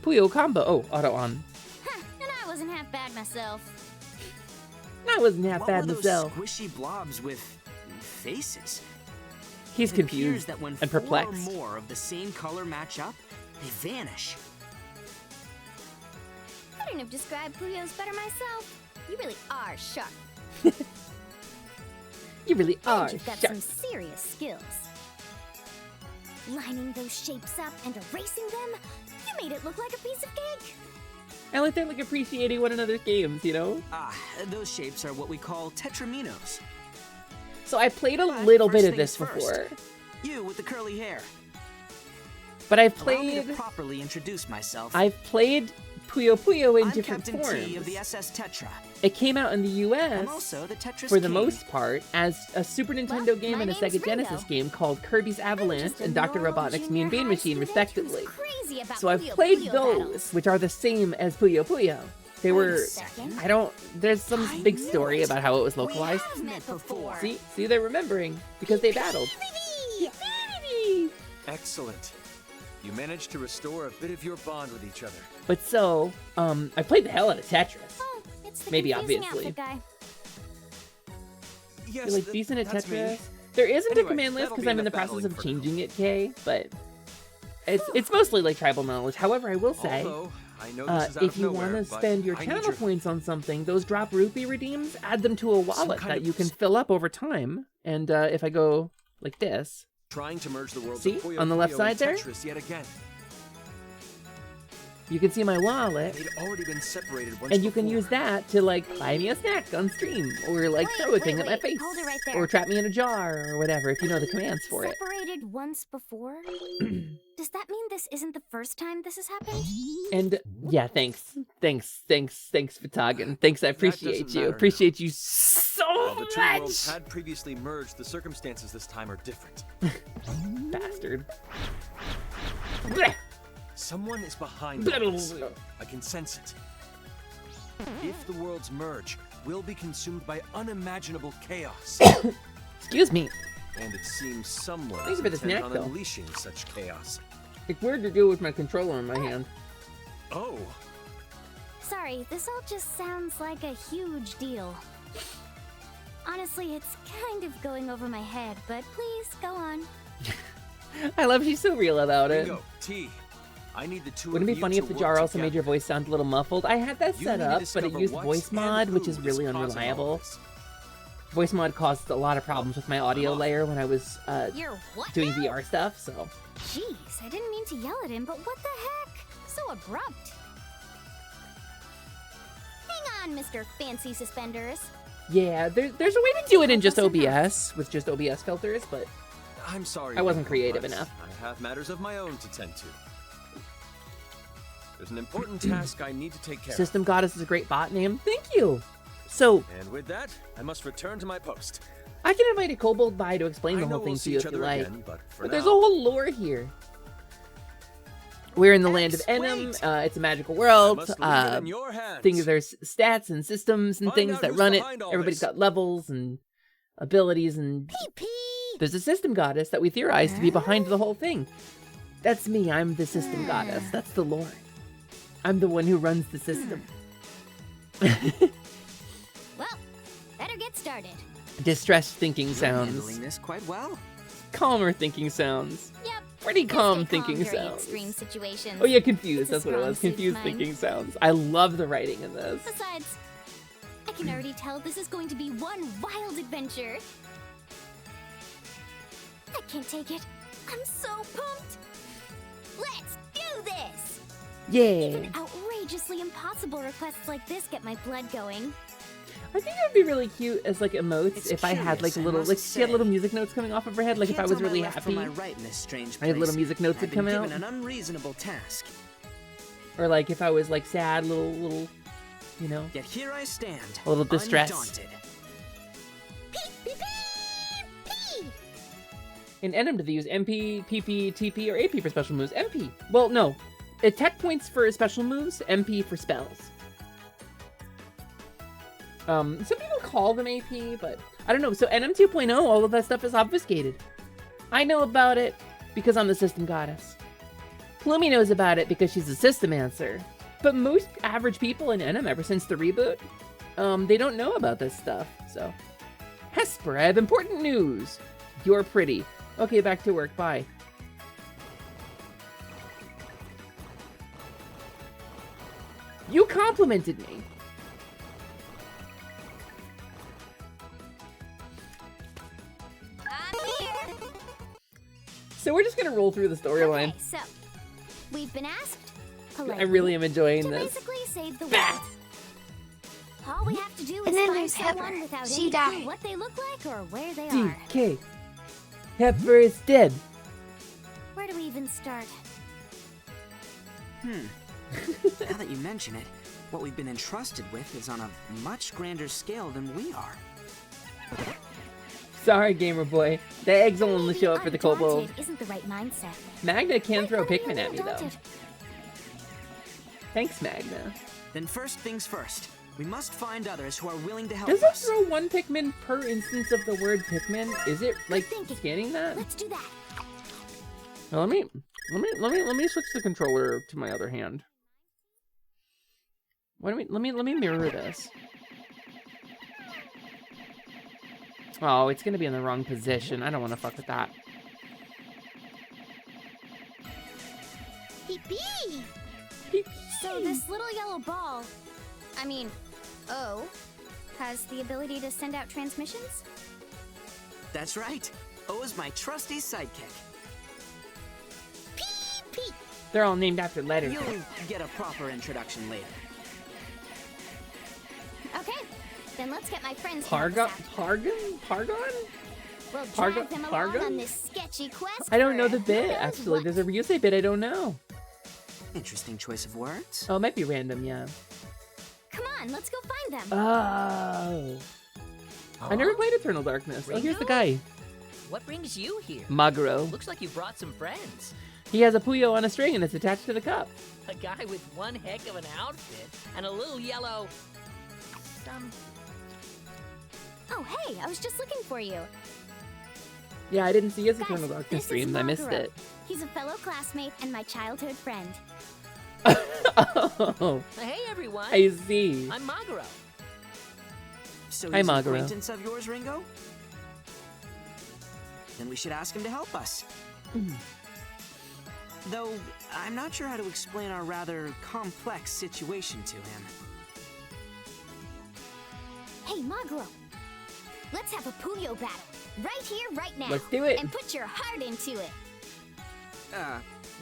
Puyo combo. Oh, auto on. Huh, and I wasn't half bad myself. I wasn't half What bad were those myself. squishy blobs with faces? He's It appears confused that when and 4 perplexed. or more of the same color match up, they vanish. couldn't have described Puyo's better myself. You really are sharp. You really And are you've got sharp. some serious skills. Lining those shapes up and erasing them, you made it look like a piece of cake. I like they're like appreciating one another's games, you know? Ah, those shapes are what we call tetraminos. So I played a But little bit first of this things first. before, You with the curly hair. but I've Allow me played to properly introduce myself. I've played Puyo Puyo in I'm different Captain forms. T of the SS Tetra. It came out in the I'm US also the Tetris for the King. most part as a Super Nintendo game my and a name's Sega Ringo. Genesis game called Kirby's Avalanche Just a and Dr. normal Robotnik's junior Mean Bean high Machine, student respectively. who's crazy about So I've Puyo played Puyo those, battles. which are the same as Puyo Puyo. They Wait a were, second. there's some I big knew story it. about how it was We localized. have met before. See, they're remembering because they battled. Excellent. You managed to restore a bit of your bond with each other. But so, I played the hell out of Tetris. Oh, it's the Maybe confusing obviously. outfit guy. Yes, You're like decent at that's me. Tetris. There isn't Anyway, a command list that'll because be I'm in the enough process battling of for changing it, Kay. But it's mostly like tribal knowledge. However, I will say, Although, I know this is out if of you nowhere, want to but spend your I need channel your points on something, those drop rupee redeems, add them to a wallet kind that of you can fill up over time. And if I go like this, trying to merge the worlds See? of Puyo On the left Puyo side and there? Tetris yet again. you can see my wallet. They'd already been separated once And you can before. use that to like buy me a snack on stream, or like Wait, throw a thing wait, at my wait. face, Hold it right there. or trap me in a jar, or whatever, if you know the commands for it. Separated once before? Does that mean this isn't the first time this has happened? And yeah, thanks, Vitagan. Thanks, I appreciate doesn't you. matter now. Appreciate you so While the two worlds much, had previously merged, the circumstances this time are different. bastard. Someone is behind all this. I can sense it. If the worlds merge, we'll be consumed by unimaginable chaos. Excuse me. And it seems someone Thank is you for the intent snack, on though. unleashing such chaos. It's weird to do with my controller in my hand. Oh, Sorry, this all just sounds like a huge deal. Honestly, it's kind of going over my head, but please go on. I love she's so real about it. Bingo, T. I need the two Wouldn't it of be you funny to if the work jar also made together. your voice sound a little muffled? I had that You set need to up, but it discover used what voice and mod, which who is really causing all unreliable. this. Voice mod caused a lot of problems with my audio layer when I was You're what doing now? VR stuff, so. Jeez, I didn't mean to yell at him, but what the heck? So abrupt. Hang on, Mr. Fancy Suspenders. Yeah, there's a way to do it in just OBS, with just OBS filters, but I'm sorry. I wasn't Bingo, creative but enough. I have matters of my own to tend to. There's an important task I need to take care System Goddess is a great bot name. Thank you! So, of. And with that, I must return to my post. I can invite a kobold by to explain the I know whole thing we'll to see you each if you other like. again, but for But there's a now- whole lore here. We're in the land of X, Enem. wait. It's a magical I world. must leave it in your hands. There's stats and systems and Find things out that who's run it. behind all Everybody's this. got levels and abilities, and Pee-pee! there's a system goddess that we theorize to be behind the whole thing. That's me. I'm the system goddess. That's the lore. I'm the one who runs the system. Well, better get started. Distressed thinking You're sounds. handling this quite well. Calmer thinking sounds. Yep. Pretty Just calm stay thinking during sounds. extreme situations. Oh yeah, confused. It's a That's what it was. strong suit of Confused mine. thinking sounds. I love the writing in this. Besides, I can already tell this is going to be one wild adventure. I can't take it. I'm so pumped. Let's do this. Yeah. Even outrageously impossible requests like this get my blood going. I think it would be really cute as like emotes It's if I had like curious, I little, must like she had say. little music notes coming off of her head. Like if I Can't was tell my really left happy, from my right in this strange I had little place. music notes I've would come been out. given an unreasonable task. Or like if I was like sad, little, you know, Yet here I stand, a little distressed. undaunted. In Enem, do they use MP, PP, TP, or AP for special moves? MP. Well, no. Tech points for special moves, MP for spells. Some people call them AP, but I don't know. So Enem 2.0, all of that stuff is obfuscated. I know about it because I'm the system goddess. Plumie knows about it because she's a system answer. But most average people in Enem, ever since the reboot, they don't know about this stuff, so. Hesper, I have important news. You're pretty. Okay, back to work, bye. You complimented me. I'm here. So we're just gonna roll through the storyline. Okay, so we've been asked I really am enjoying to this. basically save the world. All we have to do is And then find there's someone Pepper. without She any died. clue what they look like or where they are. DK. Pepper is dead. Where do we even start? Now that you mention it, what we've been entrusted with is on a much grander scale than we are. Sorry, gamer boy. The eggs will only show up for the kobold. Undaunted isn't the right mindset. Magna can throw Pikmin at me, though. Undaunted. Thanks, Magna. Then first things first, we must find others who are willing to help Does it us. throw one Pikmin per instance of the word Pikmin? Is it, like, Thinking. scanning that? Let's do that. Well, let me switch the controller to my other hand. Let me mirror this. Oh, it's gonna be in the wrong position. I don't want to fuck with that. Eepy! So this little yellow ball, I mean, O, has the ability to send out transmissions? That's right. O is my trusty sidekick. Eepy! They're all named after letters. You'll get a proper introduction later. Okay, then let's get my friends. Pargon? We'll Pargon- drag them along Pargon? on this sketchy quest. I don't know for the bit, who knows actually. what. There's a Ryusei bit I don't know. Interesting choice of words. Oh, it might be random, yeah. Come on, let's go find them. Oh. I never played Eternal Darkness. Oh, here's the guy. What brings you here? Maguro. Looks like you brought some friends. He has a Puyo on a string and it's attached to the cup. A guy with one heck of an outfit and a little yellow... Oh, hey, I was just looking for you. Yeah, I didn't see his Guys, Eternal Darkness this is stream. I missed Maguro. it. He's a fellow classmate and my childhood friend. Oh, Hey, everyone. I see. I'm Maguro. So Hi, he's an Maguro. acquaintance of yours, Ringo? Then we should ask him to help us. Though, I'm not sure how to explain our rather complex situation to him. Hey, Maguro, let's have a Puyo battle. Right here, right now. Let's do it. And put your heart into it.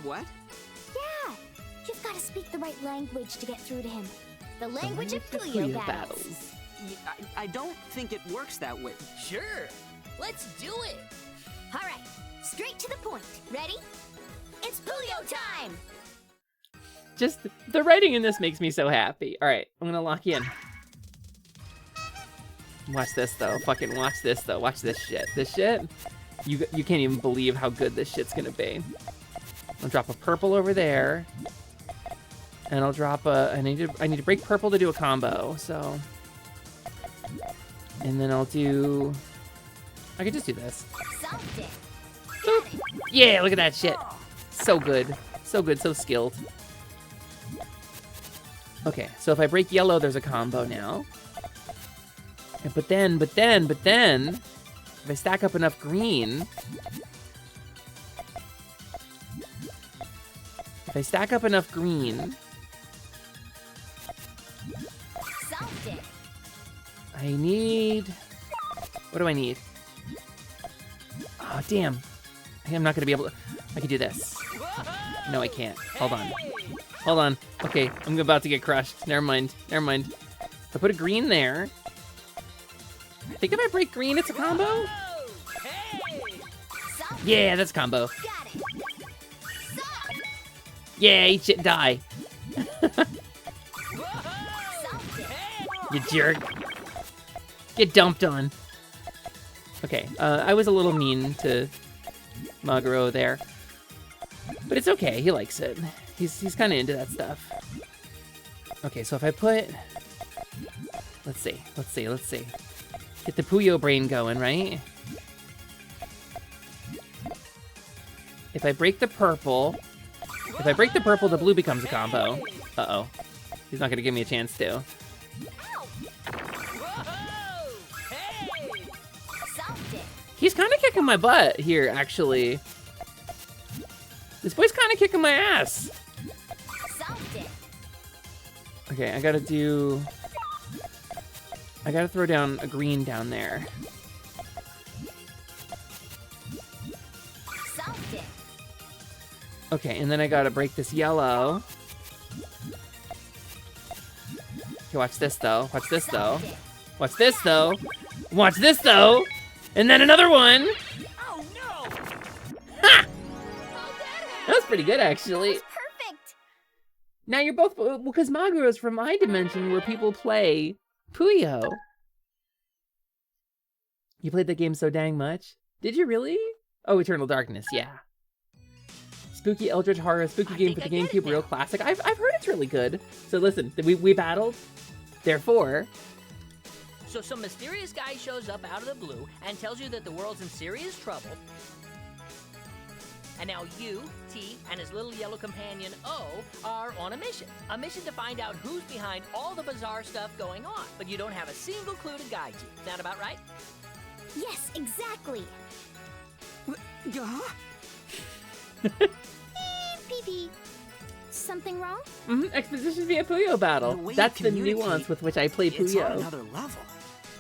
What? Yeah, you've got to speak the right language to get through to him. The language of Puyo battles. I don't think it works that way. Sure. Let's do it. All right, straight to the point. Ready? It's Puyo time! Just the writing in this makes me so happy. All right, I'm gonna lock in. Watch this though. Fucking watch this though. Watch this shit. This shit. You can't even believe how good this shit's gonna be. I'll drop a purple over there, and I'll drop a. I need to break purple to do a combo. So, and then I'll do. I could just do this. Solved it. Boop. Yeah, look at that shit. So good. So good, so skilled. Okay, so if I break yellow, there's a combo now. But then, if I stack up enough green... Solved it. I need... What do I need? Oh, damn. I'm not gonna be able to... I can do this. No, I can't. Hold on. Hold on. Okay, I'm about to get crushed. Never mind. Never mind. If I put a green there... I think if I break green, it's a combo? Yeah, that's a combo. Got it. Solved. Yeah, eat shit, die. Solved it. You jerk. Get dumped on. Okay, I was a little mean to Maguro there. But it's okay, he likes it. He's kind of into that stuff. Okay, so if I put... Let's see. Get the Puyo brain going, right? If I break the purple... the blue becomes a combo. Uh-oh. He's not gonna give me a chance to. Solved it. He's kind of kicking my butt here, actually. This boy's kind of kicking my ass. Solved it. Okay, I gotta throw down a green down there. Solved it. Okay, and then I gotta break this yellow. Okay, watch this though. Watch this though. Watch this though. Watch this though. And then another one. Oh no! Ha! That was pretty good, actually. Perfect. Now you're both, because Maguro's from my dimension where people play Puyo. You played that game so dang much? Did you really? Oh, Eternal Darkness, yeah. Spooky Eldritch Horror, spooky game for the GameCube, real classic. I've heard it's really good. So listen, we battled. Therefore, So some mysterious guy shows up out of the blue and tells you that the world's in serious trouble. And now you, T, and his little yellow companion, O, are on a mission. A mission to find out who's behind all the bizarre stuff going on. But you don't have a single clue to guide you. Sound about right? Yes, exactly. Beep, beep. Something wrong? Exposition via Puyo battle. That's the nuance with which I play It's on Puyo. another level.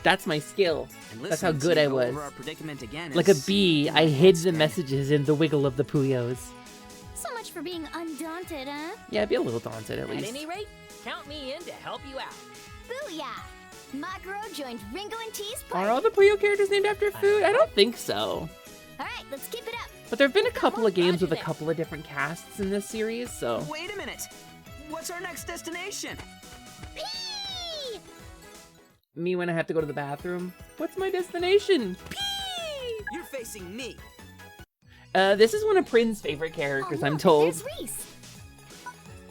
That's my skill. And That's how listening good to I you go was. over our predicament again Like a is bee, I hid the messages in the wiggle of the Puyos. So much for being undaunted, huh? Yeah, be a little daunted at At least. any rate, count me in to help you out. Booyah! Maguro joined Ringo and T's party. Are all the Puyo characters named after food? I don't think so. Alright, let's keep it up. But there have been a couple of games with a couple of different casts in this series, so... Wait a minute. What's our next destination? Pee! Me when I have to go to the bathroom. What's my destination? You're facing me. This is one of Prin's favorite characters, I'm told. There's Reese.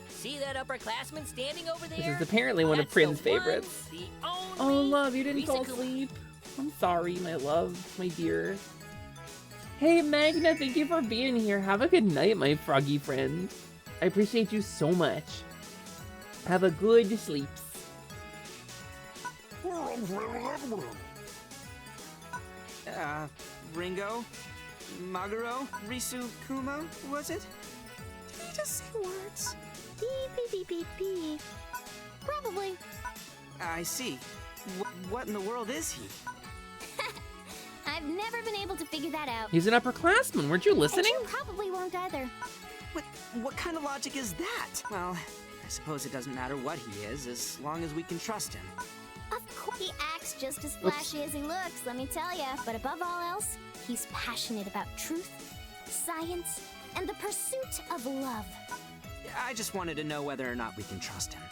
See that upperclassman standing over there? This is apparently one of That's Prin's the one, favorites. the only Oh, love, you didn't Risa fall Kuma. asleep. I'm sorry, my love, my dear. Hey, Magna, thank you for being here. Have a good night, my froggy friend. I appreciate you so much. Have a good sleeps. Ringo? Maguro? Risu Kuma, was it? Did he just say words? Beep, beep, beep, beep, beep. Probably. I see. What in the world is he? I've never been able to figure that out. He's an upperclassman, weren't you listening? And you probably won't either. What kind of logic is that? Well, I suppose it doesn't matter what he is, as long as we can trust him. Of course, he acts just as flashy as he looks, let me tell ya. But above all else, he's passionate about truth, science, and the pursuit of love. I just wanted to know whether or not we can trust him.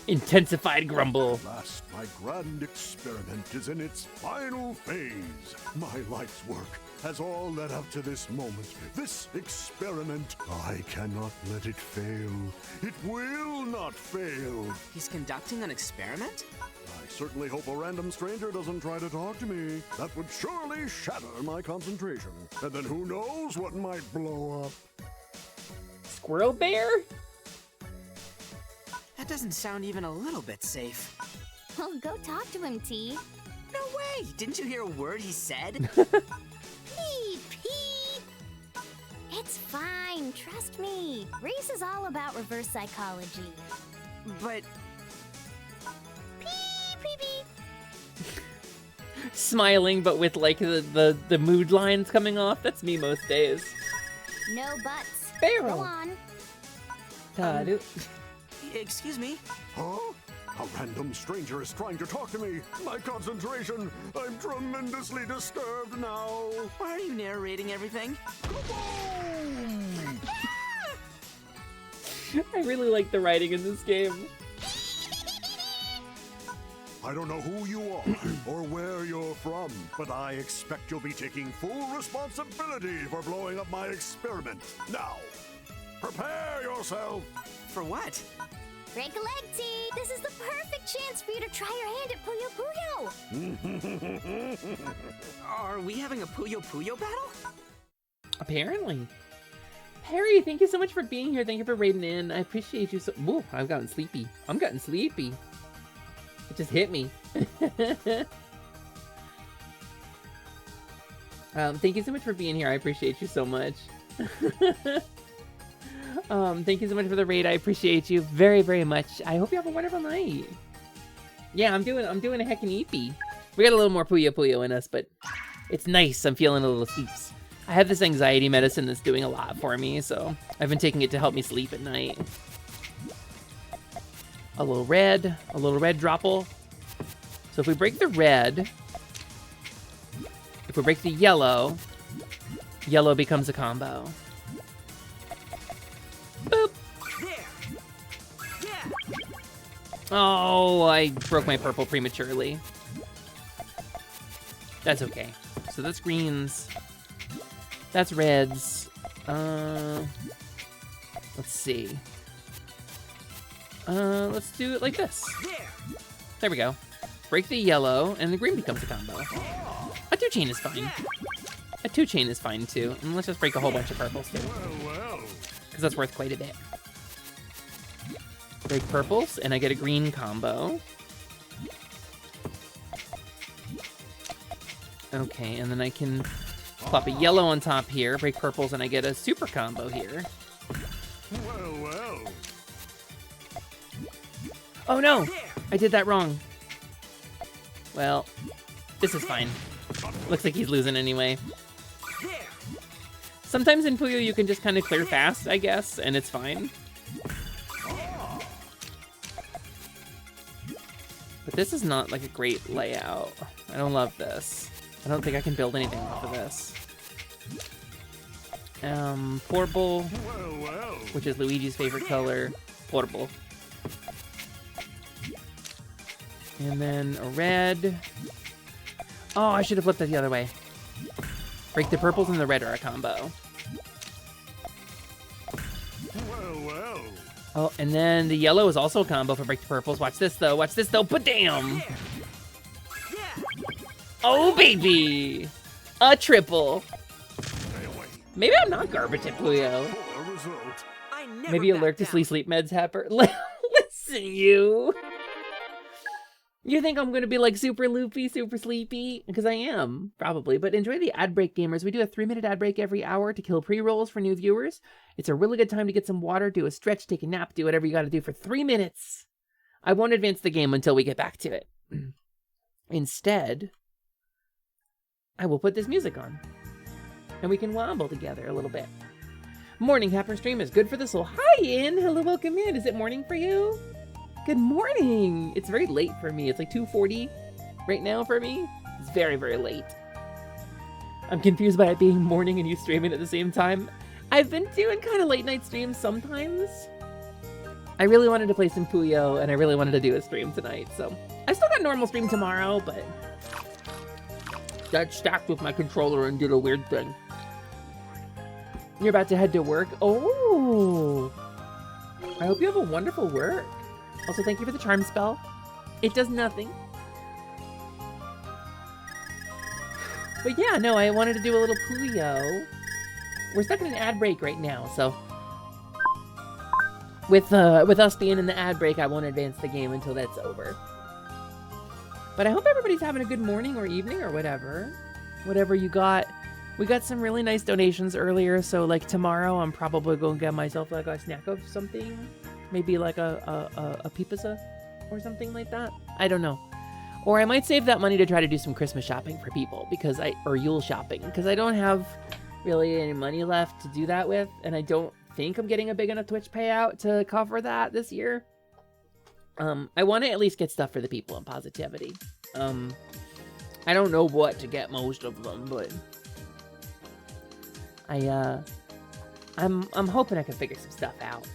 Intensified grumble. At last, my grand experiment is in its final phase. My life's work has all led up to this moment. This experiment, I cannot let it fail. It will not fail. He's conducting an experiment? I certainly hope a random stranger doesn't try to talk to me. That would surely shatter my concentration. And then who knows what might blow up. Squirrel bear? That doesn't sound even a little bit safe. Well, go talk to him, T. No way! Didn't you hear a word he said? Pee, pee. It's fine, trust me. Reese is all about reverse psychology. But... Pee, pee, pee. Smiling, but with like the mood lines coming off. That's me most days. No buts. Barrel. Go on. Excuse me? Huh? A random stranger is trying to talk to me. My concentration. I'm tremendously disturbed now. Why are you narrating everything? I really like the writing in this game. I don't know who you are or where you're from, but I expect you'll be taking full responsibility for blowing up my experiment. Now, prepare yourself. For what? Break a leg, T. This is the perfect chance for you to try your hand at Puyo Puyo. Are we having a Puyo Puyo battle? Apparently. Perry, thank you so much for being here. Thank you for raiding in. I appreciate you so... Whoa, I've gotten sleepy. I'm getting sleepy. It just hit me. Thank you so much for being here. I appreciate you so much. Thank you so much for the raid. I appreciate you very, very much. I hope you have a wonderful night. Yeah, I'm doing a heckin' Eepy. We got a little more Puyo in us, but it's nice. I'm feeling a little sleeps. I have this anxiety medicine that's doing a lot for me, so I've been taking it to help me sleep at night. A little red dropple. So if we break the red, if we break the yellow, yellow becomes a combo. Boop. Oh, I broke my purple prematurely. That's okay. So that's greens. That's reds. Let's see. Let's do it like this. There we go. Break the yellow, and the green becomes a combo. A 2-chain is fine. A 2-chain is fine too. And let's just break a whole bunch of purples too. Because that's worth quite a bit. Break purples, and I get a green combo. Okay, and then I can plop a yellow on top here, break purples, and I get a super combo here. Oh no! I did that wrong. Well, this is fine. Looks like he's losing anyway. Sometimes in Puyo you can just kind of clear fast, I guess, and it's fine. But this is not like a great layout. I don't love this. I don't think I can build anything off of this. Purple, which is Luigi's favorite color. Purple. And then a red. Oh, I should have flipped that the other way. Break the purples and the red are a combo. Oh, and then the yellow is also a combo for break the purples. Watch this though, but damn! Oh baby! A triple! Maybe I'm not garbage at Puyo. Maybe allergic to sleep meds, Happer. Listen, you! You think I'm gonna be like super loopy, super sleepy? Because I am, probably. But enjoy the ad break, gamers. We do a 3-minute ad break every hour to kill pre-rolls for new viewers. It's a really good time to get some water, do a stretch, take a nap, do whatever you gotta do for 3 minutes. I won't advance the game until we get back to it. Instead, I will put this music on. And we can wobble together a little bit. Morning, Happer Stream is good for the soul. Hi, Ian. Hello, welcome in. Is it morning for you? Good morning! It's very late for me. It's like 2:40 right now for me. It's very, very late. I'm confused by it being morning and you streaming at the same time. I've been doing kind of late night streams sometimes. I really wanted to play some Puyo and I really wanted to do a stream tonight, so. I still got normal stream tomorrow, but got stacked with my controller and did a weird thing. You're about to head to work? Oh! I hope you have a wonderful work. Also, thank you for the charm spell. It does nothing. But yeah, no, I wanted to do a little Puyo. We're stuck in an ad break right now, so with us being in the ad break, I won't advance the game until that's over. But I hope everybody's having a good morning or evening or whatever. Whatever you got. We got some really nice donations earlier, so like tomorrow I'm probably going to get myself like a snack of something. Maybe like a pizza or something like that. I don't know. Or I might save that money to try to do some Christmas shopping for people or Yule shopping, because I don't have really any money left to do that with, and I don't think I'm getting a big enough Twitch payout to cover that this year. I want to at least get stuff for the people in positivity. I don't know what to get most of them, but I'm hoping I can figure some stuff out.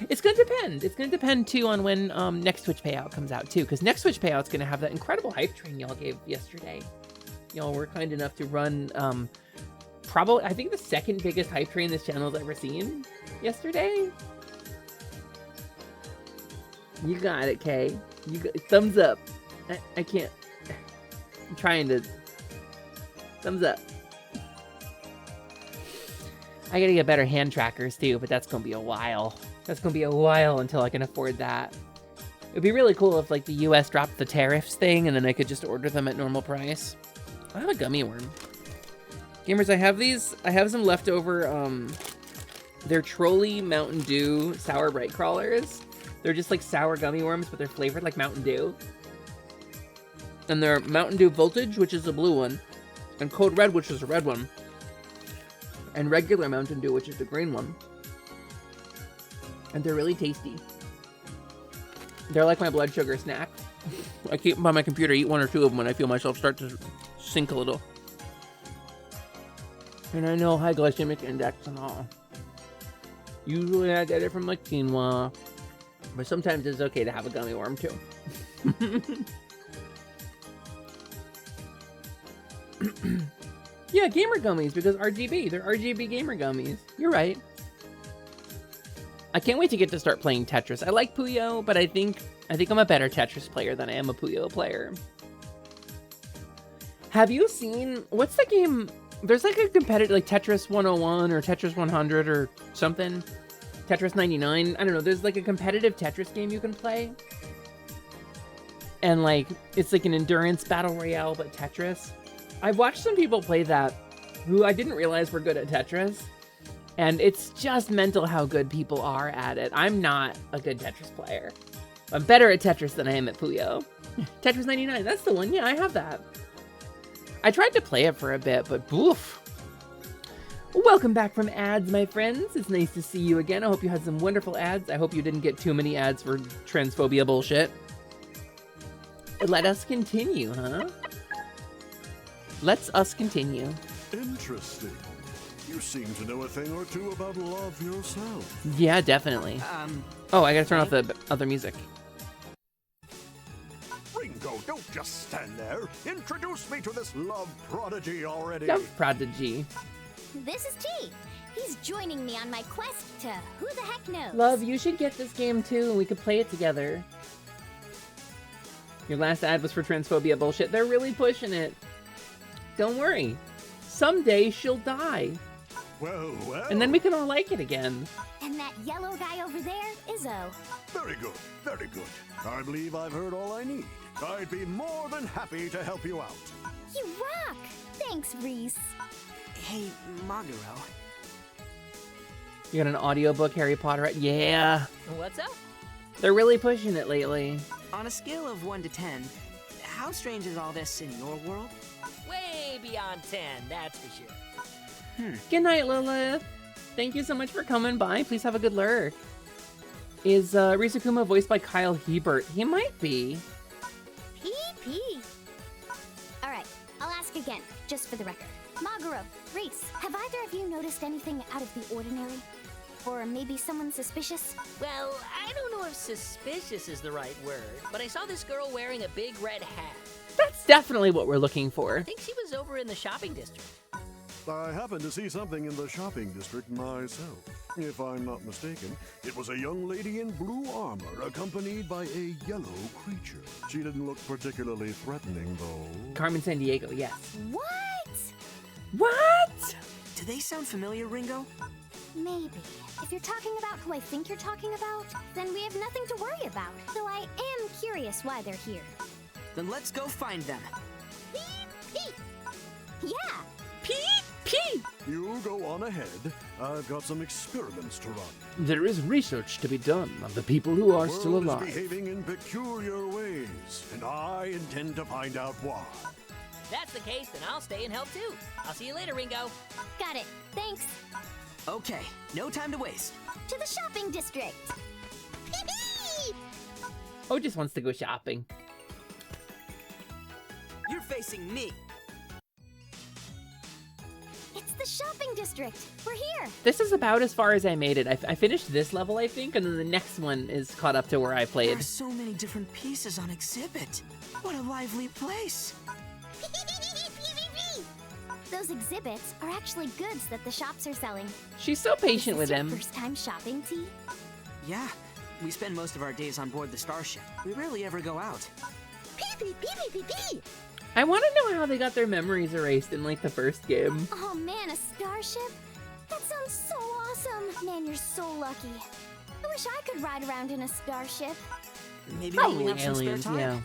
It's gonna depend. It's gonna depend too on when next Twitch payout comes out too, because next Twitch payout's gonna have that incredible hype train y'all gave yesterday. Y'all were kind enough to run probably I think the second biggest hype train this channel's ever seen yesterday. You got it, Kay. You got thumbs up. I can't. I'm trying to. Thumbs up. I gotta get better hand trackers too, but that's gonna be a while. That's gonna be a while until I can afford that. It'd be really cool if like the US dropped the tariffs thing and then I could just order them at normal price. I have a gummy worm. Gamers, I have some leftover They're Trolley Mountain Dew Sour Bright Crawlers. They're just like sour gummy worms, but they're flavored like Mountain Dew. And they're Mountain Dew Voltage, which is the blue one, and Code Red, which is the red one, and regular Mountain Dew, which is the green one. And they're really tasty. They're like my blood sugar snack. I keep them on my computer, eat 1 or 2 of them when I feel myself start to sink a little. And I know high glycemic index and all. Usually I get it from like quinoa, but sometimes it's okay to have a gummy worm too. Yeah, gamer gummies, because RGB. They're RGB gamer gummies. You're right. I can't wait to get to start playing Tetris. I like Puyo, but I think I'm a better Tetris player than I am a Puyo player. Have you seen, what's the game? There's like a competitive, like Tetris 101 or Tetris 100 or something. Tetris 99. I don't know. There's like a competitive Tetris game you can play. And like, it's like an endurance battle royale, but Tetris. I've watched some people play that who I didn't realize were good at Tetris. And it's just mental how good people are at it. I'm not a good Tetris player. I'm better at Tetris than I am at Puyo. Tetris 99, that's the one. Yeah, I have that. I tried to play it for a bit, but boof. Welcome back from ads, my friends. It's nice to see you again. I hope you had some wonderful ads. I hope you didn't get too many ads for transphobia bullshit. Let us continue, huh? Let's us continue. Interesting. You seem to know a thing or two about love yourself. Yeah, definitely. Oh, I gotta turn off the other music. Ringo, don't just stand there. Introduce me to this love prodigy already. Love prodigy. This is T. He's joining me on my quest to who the heck knows. Love, you should get this game too, and we could play it together. Your last ad was for transphobia bullshit. They're really pushing it. Don't worry. Someday she'll die. Well, well. And then we can all like it again. And that yellow guy over there, Izzo. Very good, very good. I believe I've heard all I need. I'd be more than happy to help you out. You rock! Thanks, Reese. Hey, Maguro. You got an audiobook, Harry Potter? Yeah. What's up? They're really pushing it lately. On a scale of 1 to 10, how strange is all this in your world? Way beyond 10, that's for sure. Good night, Lilith. Thank you so much for coming by. Please have a good lurk. Is Risukuma voiced by Kyle Hebert? He might be. PP. Alright, I'll ask again, just for the record. Maguro, Reese, have either of you noticed anything out of the ordinary? Or maybe someone suspicious? Well, I don't know if suspicious is the right word, but I saw this girl wearing a big red hat. That's definitely what we're looking for. I think she was over in the shopping district. I happened to see something in the shopping district myself. If I'm not mistaken, it was a young lady in blue armor accompanied by a yellow creature. She didn't look particularly threatening, though. Carmen Sandiego, yes. What? What? Do they sound familiar, Ringo? Maybe. If you're talking about who I think you're talking about, then we have nothing to worry about. Though I am curious why they're here. Then let's go find them. Pete! Yeah! Pete! Pete! You go on ahead. I've got some experiments to run. There is research to be done on the people who are The still world alive. is behaving in peculiar ways, and I intend to find out why. If that's the case, then I'll stay and help too. I'll see you later, Ringo. Got it. Thanks. Okay, no time to waste. To the shopping district. Oh, just wants to go shopping. You're facing me. It's the shopping district. We're here. This is about as far as I made it. I finished this level, I think, and then the next one is caught up to where I There played. are so many different pieces on exhibit. What a lively place. Those exhibits are actually goods that the shops are selling. She's so patient with Is this your him. first time shopping, T? Yeah, we spend most of our days on board the starship. We rarely ever go out. I want to know how they got their memories erased in like the first game. Oh man, a starship? That sounds so awesome. Man, you're so lucky. I wish I could ride around in a starship. Maybe Probably when we have aliens, some spare time.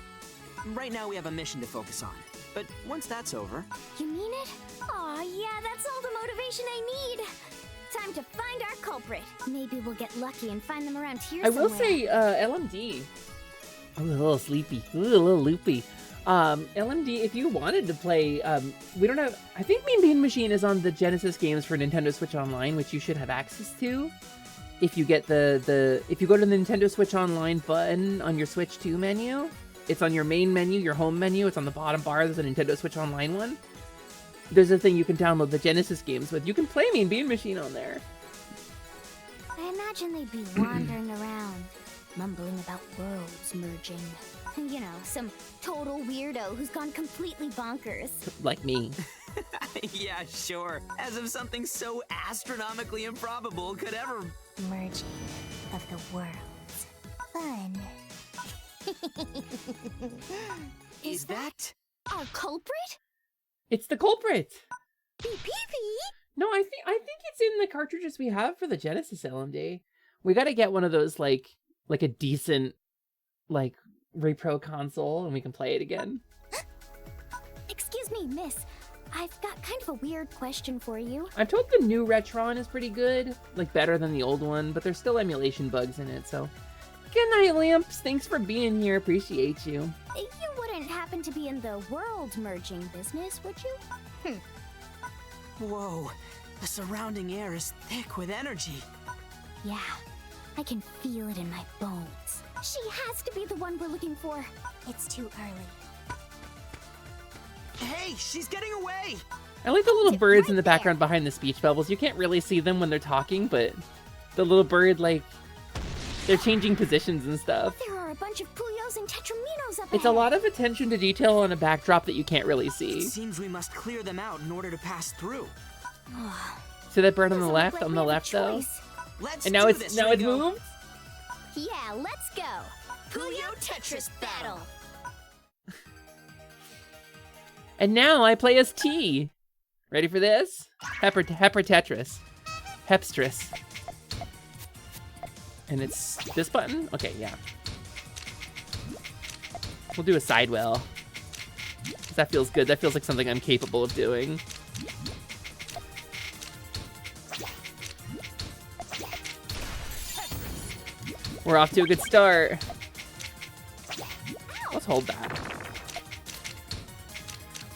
yeah. Right now we have a mission to focus on. But once that's over... You mean it? Aw, yeah, that's all the motivation I need. Time to find our culprit. Maybe we'll get lucky and find them around here I will somewhere. say, LMD. Oh, a little sleepy. Ooh, a little loopy. LMD, if you wanted to play, we don't have... I think Mean Bean Machine is on the Genesis games for Nintendo Switch Online, which you should have access to. If you get if you go to the Nintendo Switch Online button on your Switch 2 menu, it's on your main menu, your home menu, it's on the bottom bar, there's a Nintendo Switch Online one. There's a thing you can download the Genesis games with. You can play Mean Bean Machine on there. I imagine they'd be wandering around, mumbling about worlds merging. You know, some total weirdo who's gone completely bonkers. Like me. Yeah, sure. As if something so astronomically improbable could ever... Merging of the worlds. Fun. Is that... our culprit? It's the culprit. Eepy? No, I think it's in the cartridges we have for the Genesis LMD. We got to get one of those like a decent like repro console, and we can play it again. Excuse me, miss. I've got kind of a weird question for you. I'm told the new Retron is pretty good, like better than the old one, but there's still emulation bugs in it. So, good night, Lamps. Thanks for being here. Appreciate you. You wouldn't happen to be in the world merging business, would you? Whoa, the surrounding air is thick with energy. Yeah, I can feel it in my bones. She has to be the one we're looking for. It's too early. Hey, she's getting away! I like the little birds in the background behind the speech bubbles. You can't really see them when they're talking, but the little bird, like, they're changing positions and stuff. There are a bunch of Puyos and Tetraminos up It's a lot of attention to detail on a backdrop that you can't really see. It seems we must clear them out in order to pass through. See that bird on the left? On the left, though? And now it's moved? Yeah, let's go. Puyo Tetris battle. And now I play as T. Ready for this? Pepper Tetris. Hepstris. And it's this button? Okay, yeah. We'll do a sidewell. That feels good. That feels like something I'm capable of doing. We're off to a good start. Let's hold that.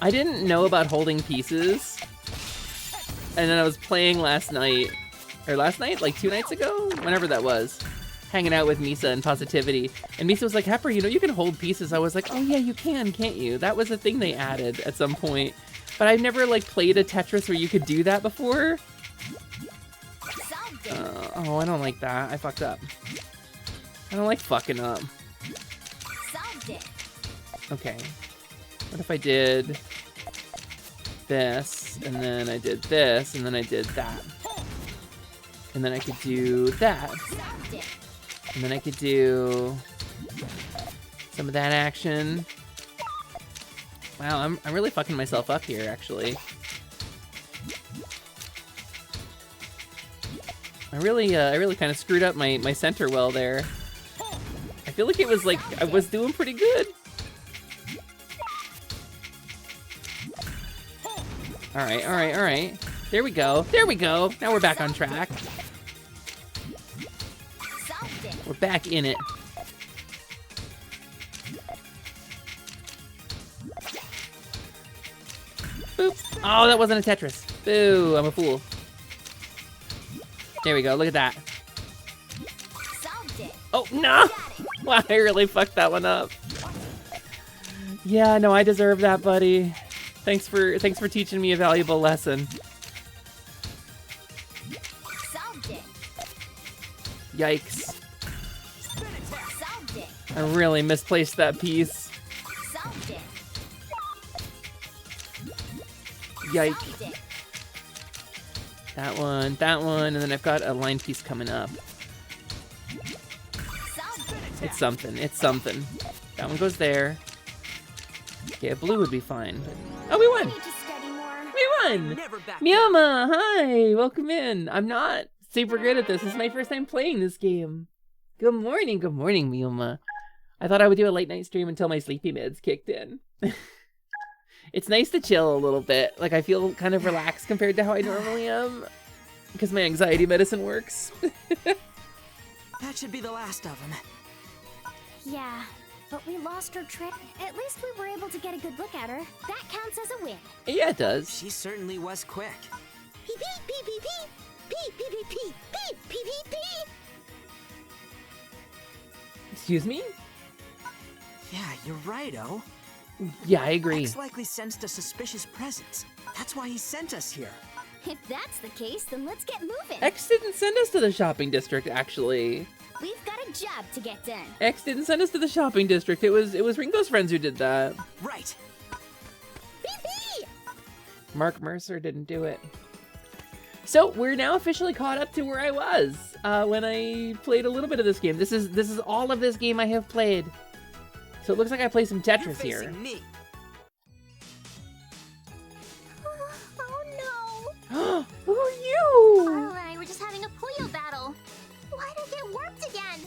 I didn't know about holding pieces. And then I was playing last night. Or last night? Like 2 nights ago? Whenever that was. Hanging out with Misa and Positivity. And Misa was like, Pepper, you know you can hold pieces. I was like, oh yeah, you can, can't you? That was a thing they added at some point. But I've never like played a Tetris where you could do that before. Oh, I don't like that. I fucked up. I don't like fucking up. Okay. What if I did this, and then I did this, and then I did that? And then I could do that. And then I could do some of that action. Wow, I'm really fucking myself up here, actually. I really kind of screwed up my center well there. I feel like it was like, I was doing pretty good. Alright. There we go. Now we're back on track. We're back in it. Boop. Oh, that wasn't a Tetris. Boo, I'm a fool. There we go, look at that. Oh, no! Wow, I really fucked that one up. Yeah, no, I deserve that, buddy. Thanks for teaching me a valuable lesson. Yikes. I really misplaced that piece. Yike. That one, and then I've got a line piece coming up. It's something. That one goes there. Yeah, blue would be fine. Oh, we won! We won! Miyama, hi! Welcome in. I'm not super good at this. This is my first time playing this game. Good morning, Miyama. I thought I would do a late night stream until my sleepy meds kicked in. It's nice to chill a little bit. Like, I feel kind of relaxed compared to how I normally am. Because my anxiety medicine works. That should be the last of them. Yeah, but we lost her trick. At least we were able to get a good look at her. That counts as a win. Yeah, it does. She certainly was quick. Pee pee pee pee pee. Pee pee pee pee. Pee pee pee pee. Excuse me? Yeah, you're right, Oh. Yeah, I agree. X likely sensed a suspicious presence. That's why he sent us here. If that's the case, then let's get moving. X didn't send us to the shopping district, actually. We've got a job to get done. X didn't send us to the shopping district. It was Ringo's friends who did that. Right. Mark Mercer didn't do it. So we're now officially caught up to where I was when I played a little bit of this game. This is all of this game I have played. So it looks like I play some Tetris You're here. facing me. Oh Who are you? Arlo and I were just having a Puyo battle. Why did I get warped again?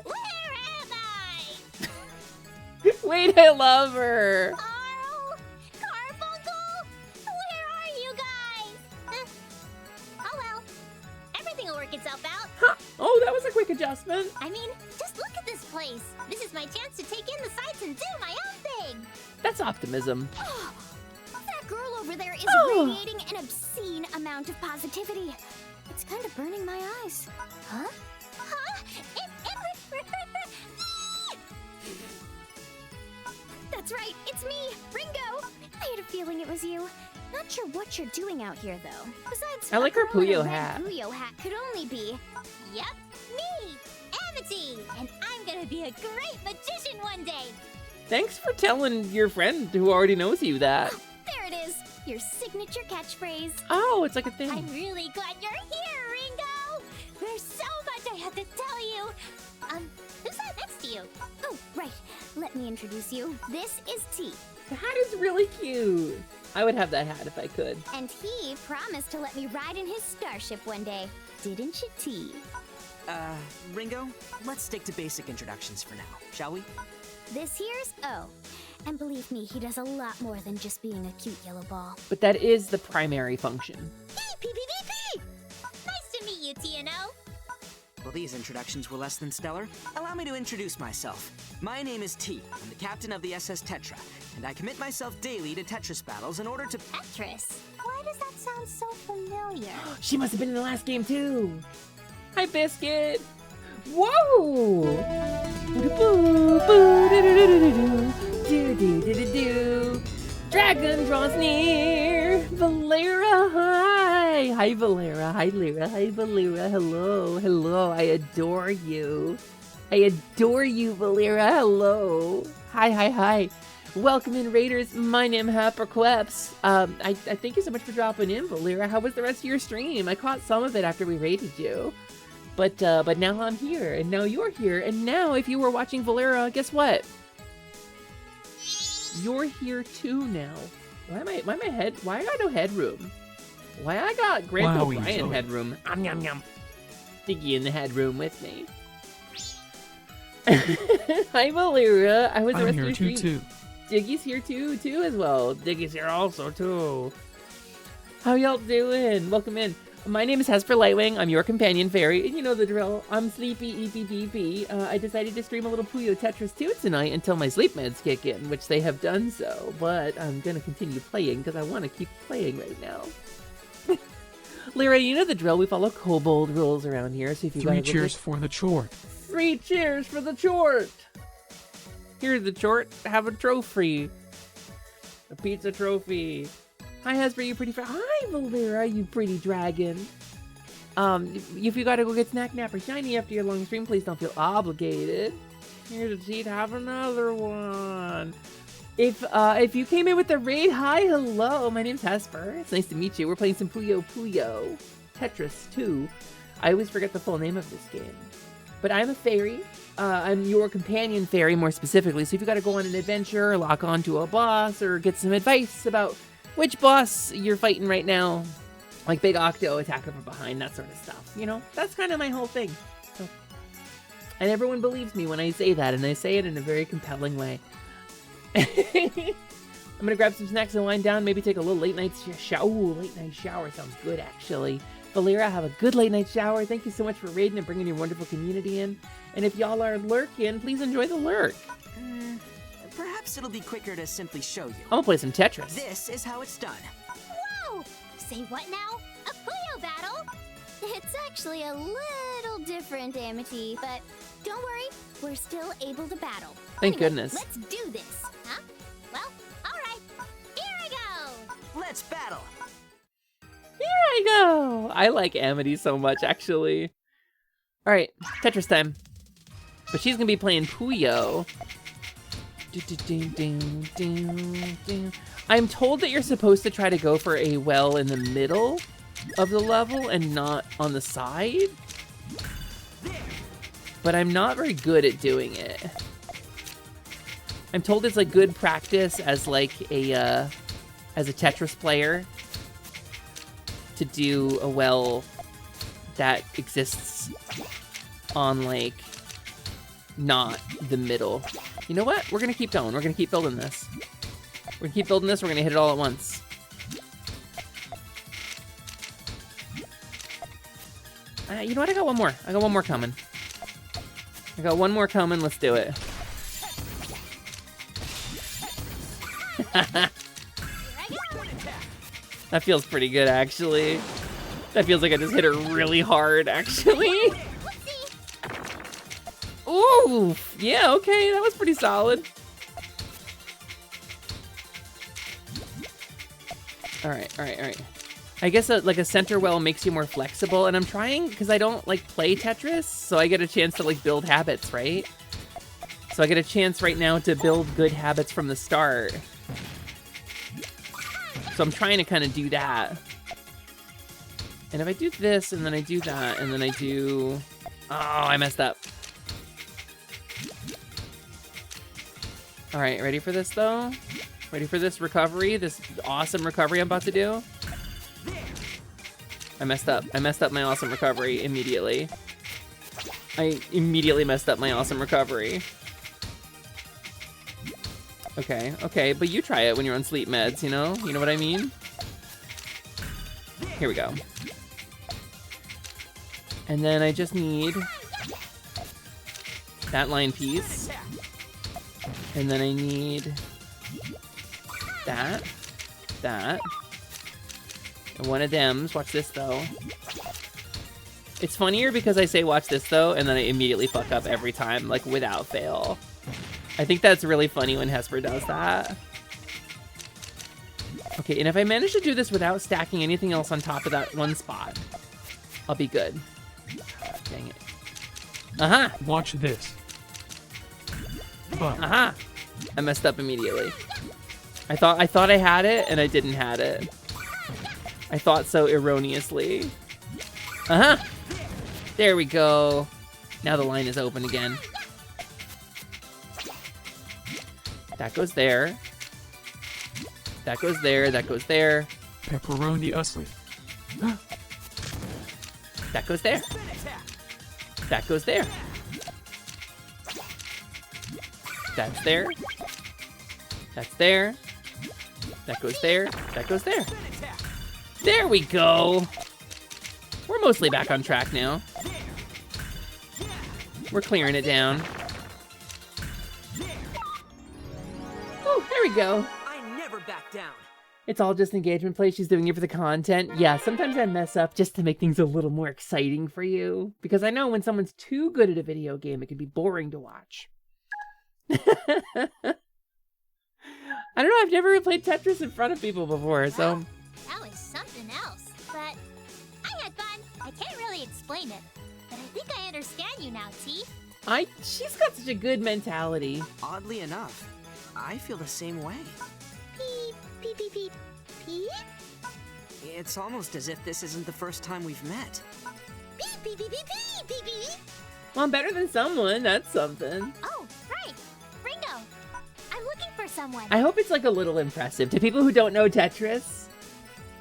Where am I? Wait, I love her. Arl? Carbuncle? Where are you guys? Oh well. Everything will work itself out. Huh. Oh, that was a quick adjustment. I mean, just look at this place. This is my chance to take in the sights and do my own thing. That's optimism. That girl over there is radiating an obscene amount of positivity. It's kind of burning my eyes. Huh? Huh? That's right, it's me, Ringo. I had a feeling it was you. Not sure what you're doing out here, though. Besides, I like her a girl in a Puyo red hat. Puyo hat could only be. Yep, me, Amity, and I'm gonna be a great magician one day. Thanks for telling your friend who already knows you that. There it is, your signature catchphrase. Oh, it's like a thing. I'm really glad you're here, Ringo. There's so much I have to tell you. Who's that next to you? Oh, right. Let me introduce you. This is T. The hat is really cute. I would have that hat if I could. And he promised to let me ride in his starship one day. Didn't you, T? Ringo, let's stick to basic introductions for now, shall we? This here's O. And believe me, he does a lot more than just being a cute yellow ball. But that is the primary function. Nice to meet you, TNO. Well, these introductions were less than stellar. Allow me to introduce myself. My name is T. I'm the captain of the SS Tetra, and I commit myself daily to Tetris battles in order to... Tetris? Why does that sound so familiar? She must have been in the last game too. Hi, Biscuit. Whoa! Dragon draws near. Valera, hi. Hi, Valera. Hi, Lyra. Hi, Valera. Hello. Hello. I adore you. I adore you, Valera. Hello. Hi, hi, hi. Welcome in, Raiders. My name is Haperqueps. I thank you so much for dropping in, Valera. How was the rest of your stream? I caught some of it after we raided you. But now I'm here, and now you're here, and now if you were watching Valera, guess what? You're here too now. Why I got no headroom? Why I got Grant Wow, O'Brien Zoe. headroom? Yum yum. Diggy in the headroom with me. Hi, Valera. I was the I'm rest here of your too, stream. Diggy's here too as well. Diggy's here also too. How y'all doing? Welcome in. My name is Hesper Lightwing. I'm your companion fairy, and you know the drill. I'm sleepy, eepy. I decided to stream a little Puyo Tetris 2 tonight until my sleep meds kick in, which they have done so. But I'm gonna continue playing because I want to keep playing right now. Lyra, you know the drill. We follow kobold rules around here. So if you 3 cheers for the chort. 3 cheers for the chort. Here's the chort. Have a trophy. A pizza trophy. Hi, Hesper, you pretty Hi, Valera, you pretty dragon. If you gotta go get Snack Nap or Shiny after your long stream, please don't feel obligated. Here's a seat, have another one. If you came in with the raid, hi, hello, my name's Hesper. It's nice to meet you. We're playing some Puyo Tetris 2. I always forget the full name of this game. But I'm a fairy. I'm your companion fairy, more specifically. So if you gotta go on an adventure, lock onto a boss, or get some advice about which boss you're fighting right now, like Big Octo, attack her from behind, that sort of stuff. You know, that's kind of my whole thing. So, and everyone believes me when I say that, and I say it in a very compelling way. I'm gonna grab some snacks and wind down, maybe take a little late night shower. Ooh, late night shower sounds good, actually. Valera, have a good late night shower. Thank you so much for raiding and bringing your wonderful community in. And if y'all are lurking, please enjoy the lurk. Perhaps it'll be quicker to simply show you. I'm gonna play some Tetris. This is how it's done. Whoa! Say what now? A Puyo battle? It's actually a little different, Amity, but don't worry, we're still able to battle. Thank Anyway, goodness. Let's do this. Huh? Well, alright. Here I go! Let's battle. Here I go. I like Amity so much, actually. All right, Tetris time. But she's gonna be playing Puyo. I'm told that you're supposed to try to go for a well in the middle of the level and not on the side. But I'm not very good at doing it. I'm told it's like good practice as like a Tetris player to do a well that exists on like not the middle. You know what? We're gonna keep going. We're gonna keep building this. We're gonna keep building this. We're gonna hit it all at once. You know what? I got one more. I got one more coming. I got one more coming. Let's do it. That feels pretty good, actually. That feels like I just hit her really hard, actually. Ooh, yeah, okay, that was pretty solid. All right. I guess like a center well makes you more flexible, and I'm trying, because I don't like play Tetris, so I get a chance to like build habits, right? So I get a chance right now to build good habits from the start. So I'm trying to kind of do that. And if I do this, and then I do that, and then I do... Oh, I messed up. All right, ready for this, though? Ready for this recovery? This awesome recovery I'm about to do? I messed up. I messed up my awesome recovery immediately. I immediately messed up my awesome recovery. Okay, but you try it when you're on sleep meds, you know? You know what I mean? Here we go. And then I just need that line piece. And then I need that. And one of them's. Watch this, though. It's funnier because I say watch this, though, and then I immediately fuck up every time, like, without fail. I think that's really funny when Hesper does that. Okay, and if I manage to do this without stacking anything else on top of that one spot, I'll be good. Dang it. Uh-huh. Watch this. But uh-huh. I messed up immediately. I thought I had it, and I didn't have it. I thought so erroneously. Uh-huh. There we go. Now the line is open again. That goes there. That goes there. That goes there. Pepperoni usly. That goes there. That goes there. That's there. That's there. That goes there. That goes there. There we go. We're mostly back on track now. We're clearing it down. Oh, there we go. I never back down. It's all just engagement play. She's doing it for the content. Yeah, sometimes I mess up just to make things a little more exciting for you. Because I know when someone's too good at a video game, it can be boring to watch. I don't know, I've never played Tetris in front of people before, so... Wow, that was something else. But I had fun. I can't really explain it. But I think I understand you now, T. She's got such a good mentality. Oddly enough, I feel the same way. Peep, peep, peep, peep, peep. It's almost as if this isn't the first time we've met. Beep, beep, beep, beep, beep, beep, beep. Well, I'm better than someone, that's something. Oh, right. Ringo. I'm looking for someone. I hope it's like a little impressive. To people who don't know Tetris,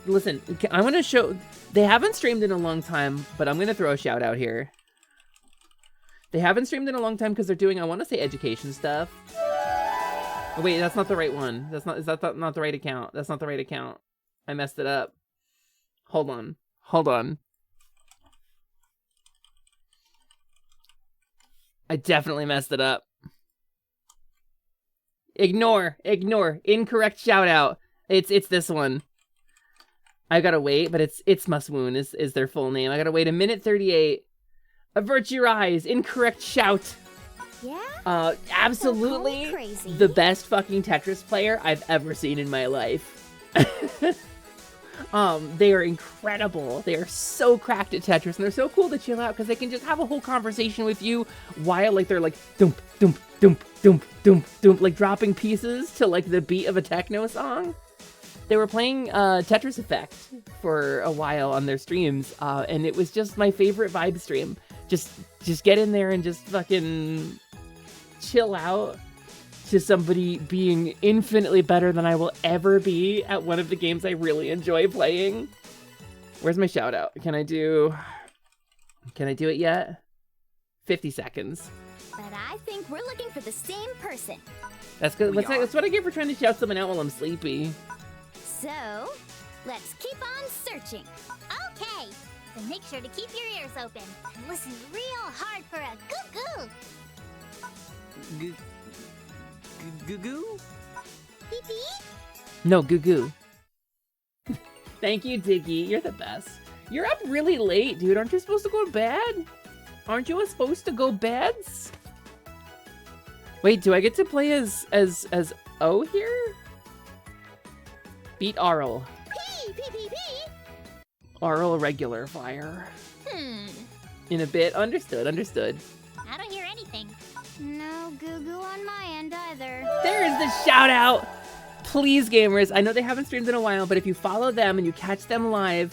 listen, I want to show... They haven't streamed in a long time, but I'm going to throw a shout out here. They haven't streamed in a long time because they're doing, I want to say, education stuff. Oh, wait, that's not the right one. Is that not the right account? That's not the right account. I messed it up. Hold on. I definitely messed it up. Ignore. Incorrect shout out. It's this one. I gotta wait, but it's Muswoon is their full name. I gotta wait 1:38. Avert your eyes. Incorrect shout. Yeah? Absolutely crazy. the best fucking Tetris player I've ever seen in my life. They are incredible. They are so cracked at Tetris, and they're so cool to chill out because they can just have a whole conversation with you while like they're like dump, dump, dump, dump, dump, dump, like dropping pieces to like the beat of a techno song. They were playing Tetris Effect for a while on their streams, and it was just my favorite vibe stream. Just get in there and just fucking chill out to somebody being infinitely better than I will ever be at one of the games I really enjoy playing. Where's my shout out? Can I do it yet? 50 seconds. But I think we're looking for the same person. That's good. That's what I get for trying to shout someone out while I'm sleepy. So, let's keep on searching. Okay, then make sure to keep your ears open and listen real hard for a goo-goo. Goo-goo? Pee-pee? No, goo-goo. Thank you, Diggy. You're the best. You're up really late, dude. Aren't you supposed to go to bed? Aren't you supposed to go beds? Wait, do I get to play as O here? Beat Arl. Pee. Arl regular fire. Hmm. In a bit. Understood. I don't hear anything. No goo-goo on my end either. There's the shout out. Please, gamers. I know they haven't streamed in a while, but if you follow them and you catch them live,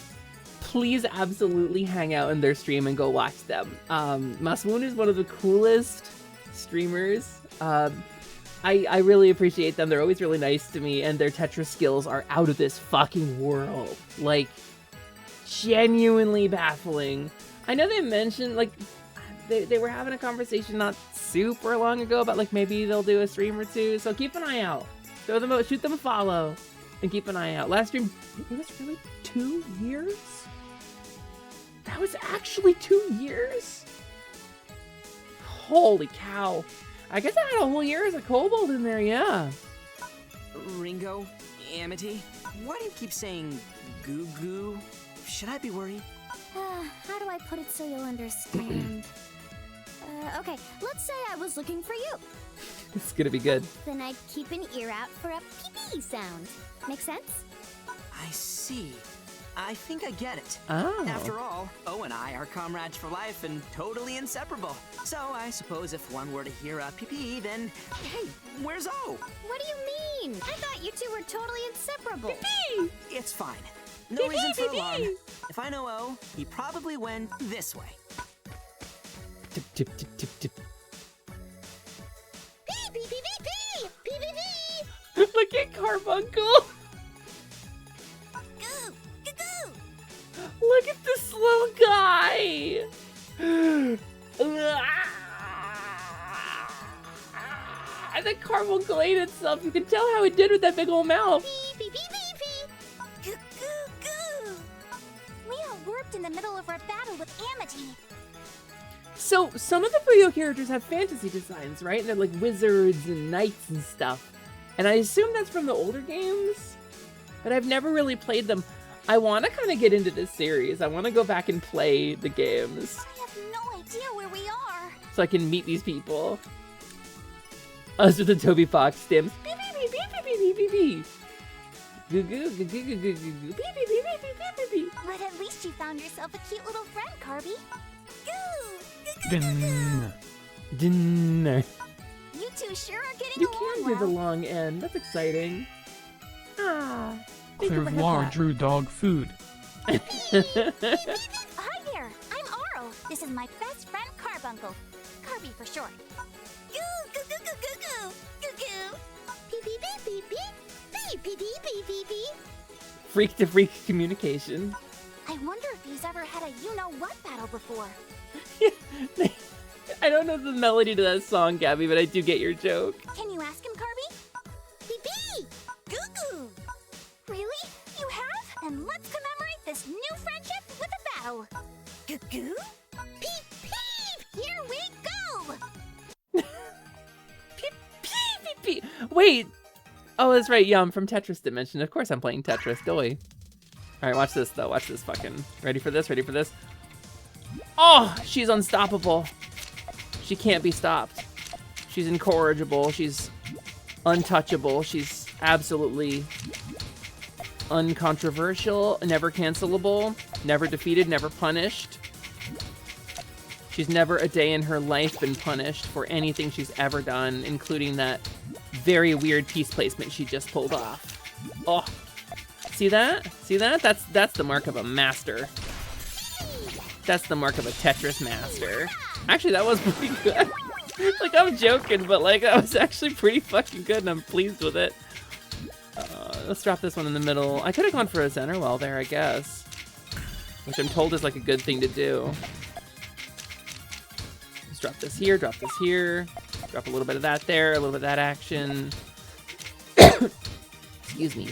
please absolutely hang out in their stream and go watch them. Muswoon is one of the coolest streamers. I really appreciate them. They're always really nice to me, and their Tetris skills are out of this fucking world. Like, genuinely baffling. I know they mentioned, like, they were having a conversation not super long ago about, like, maybe they'll do a stream or two, so keep an eye out. Show them shoot them a follow, and keep an eye out. Last stream, it was really 2 years? That was actually 2 years? Holy cow. I guess I had a whole year as a kobold in there, yeah. Ringo, Amity, why do you keep saying goo-goo? Should I be worried? How do I put it so you'll understand? Okay, let's say I was looking for you. It's gonna be good. Then I'd keep an ear out for a pee-pee sound. Make sense? I see. I think I get it. Oh. After all, O and I are comrades for life and totally inseparable. So I suppose if one were to hear a pee-pee, then, hey, where's O? What do you mean? I thought you two were totally inseparable. Pee-pee! It's fine. No reason for alarm. If I know O, he probably went this way. Tip, tip, tip, tip, tip. Pee. Look at Carbuncle. Goo. Look at this little guy. And the Carbuncle ate itself. You can tell how it did with that big old mouth. Pee. Goo. We all warped in the middle of our battle with Amity. So, some of the Puyo characters have fantasy designs, right? And they're like wizards and knights and stuff. And I assume that's from the older games, but I've never really played them. I want to kind of get into this series. I want to go back and play the games. I have no idea where we are. So I can meet these people. Us with the Toby Fox stems. Beep, beep, beep, beep, beep, beep, beep. Goo goo, goo goo, goo goo, goo goo. Beep, beep, beep, beep, beep, beep, beep. But at least you found yourself a cute little friend, Carby. Dinner. You two sure are getting You along can do the well. long end. That's exciting. Ah. Clairvoyant drew dog food. Hi there, I'm Arl. This is my best friend Carbuncle. Carby for short. Goo goo goo goo goo goo goo goo. Pee pee pee pee pee pee pee pee pee pee. Freak to freak communication. I wonder if he's ever had a you-know-what battle before. I don't know the melody to that song, Gabby, but I do get your joke. Can you ask him, Carby? go! Goo goo? Peep peep! Here we go! Wait. Oh, that's right. Yeah, I'm from Tetris Dimension. Of course I'm playing Tetris. Doy. All right, watch this, though. Watch this fucking... Ready for this? Ready for this? Oh, she's unstoppable. She can't be stopped. She's incorrigible. She's untouchable. She's absolutely uncontroversial, never cancelable, never defeated, never punished. She's never a day in her life been punished for anything she's ever done, including that very weird piece placement she just pulled off. Oh, see that? See that? That's the mark of a master. That's the mark of a Tetris master. Actually, that was pretty good. Like, I'm joking, but like, that was actually pretty fucking good, and I'm pleased with it. Let's drop this one in the middle. I could have gone for a center well there, I guess. Which I'm told is like a good thing to do. Let's drop this here, drop this here. Drop a little bit of that there, a little bit of that action. Excuse me.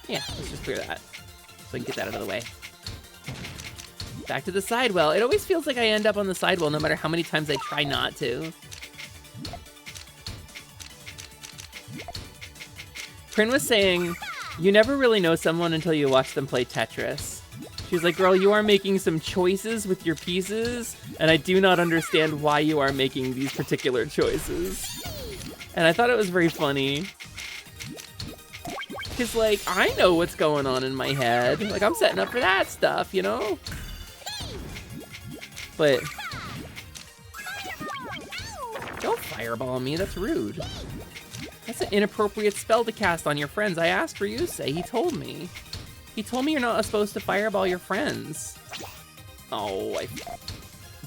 Yeah, let's just clear that. So I can get that out of the way. Back to the side well. It always feels like I end up on the side well no matter how many times I try not to. Prin was saying, you never really know someone until you watch them play Tetris. She's like, girl, you are making some choices with your pieces, and I do not understand why you are making these particular choices. And I thought it was very funny. Because, like, I know what's going on in my head. Like, I'm setting up for that stuff, you know? But don't fireball me, that's rude. That's an inappropriate spell to cast on your friends. I asked for you, say. He told me. He told me you're not supposed to fireball your friends. Oh, I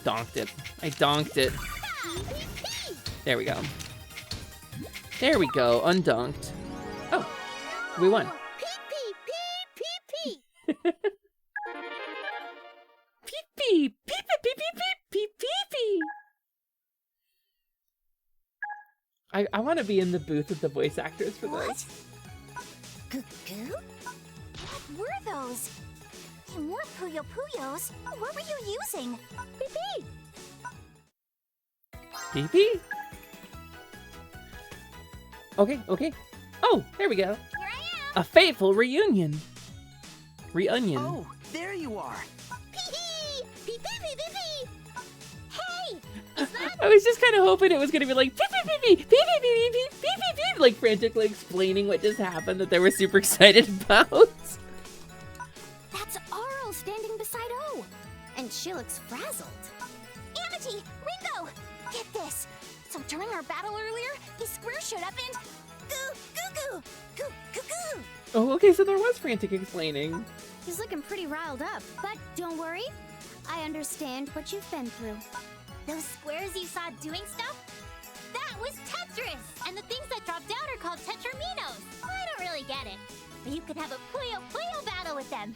donked it. I donked it. There we go. There we go, undunked. Oh, we won. Pee-pee. I want to be in the booth with the voice actors for this. Goo-goo? What were those? They weren't Puyo Puyos. What were you using? Pee-pee. Pee-pee? Okay, okay. Oh, there we go. Here I am. A fateful reunion. Reunion. Oh, there you are. Pee-pee. Pee-pee. Hey, is that... I was just kind of hoping it was going to be like, pee-pee-pee-pee, like frantically explaining what just happened that they were super excited about. That's Arl standing beside O, and she looks frazzled. Amity, Ringo, get this. So during our battle earlier, the square showed up and goo. Oh, okay, so there was frantic explaining. He's looking pretty riled up, but don't worry. I understand what you've been through. Those squares you saw doing stuff? That was Tetris! And the things that dropped out are called Tetraminos. I don't really get it. But you could have a Puyo battle with them.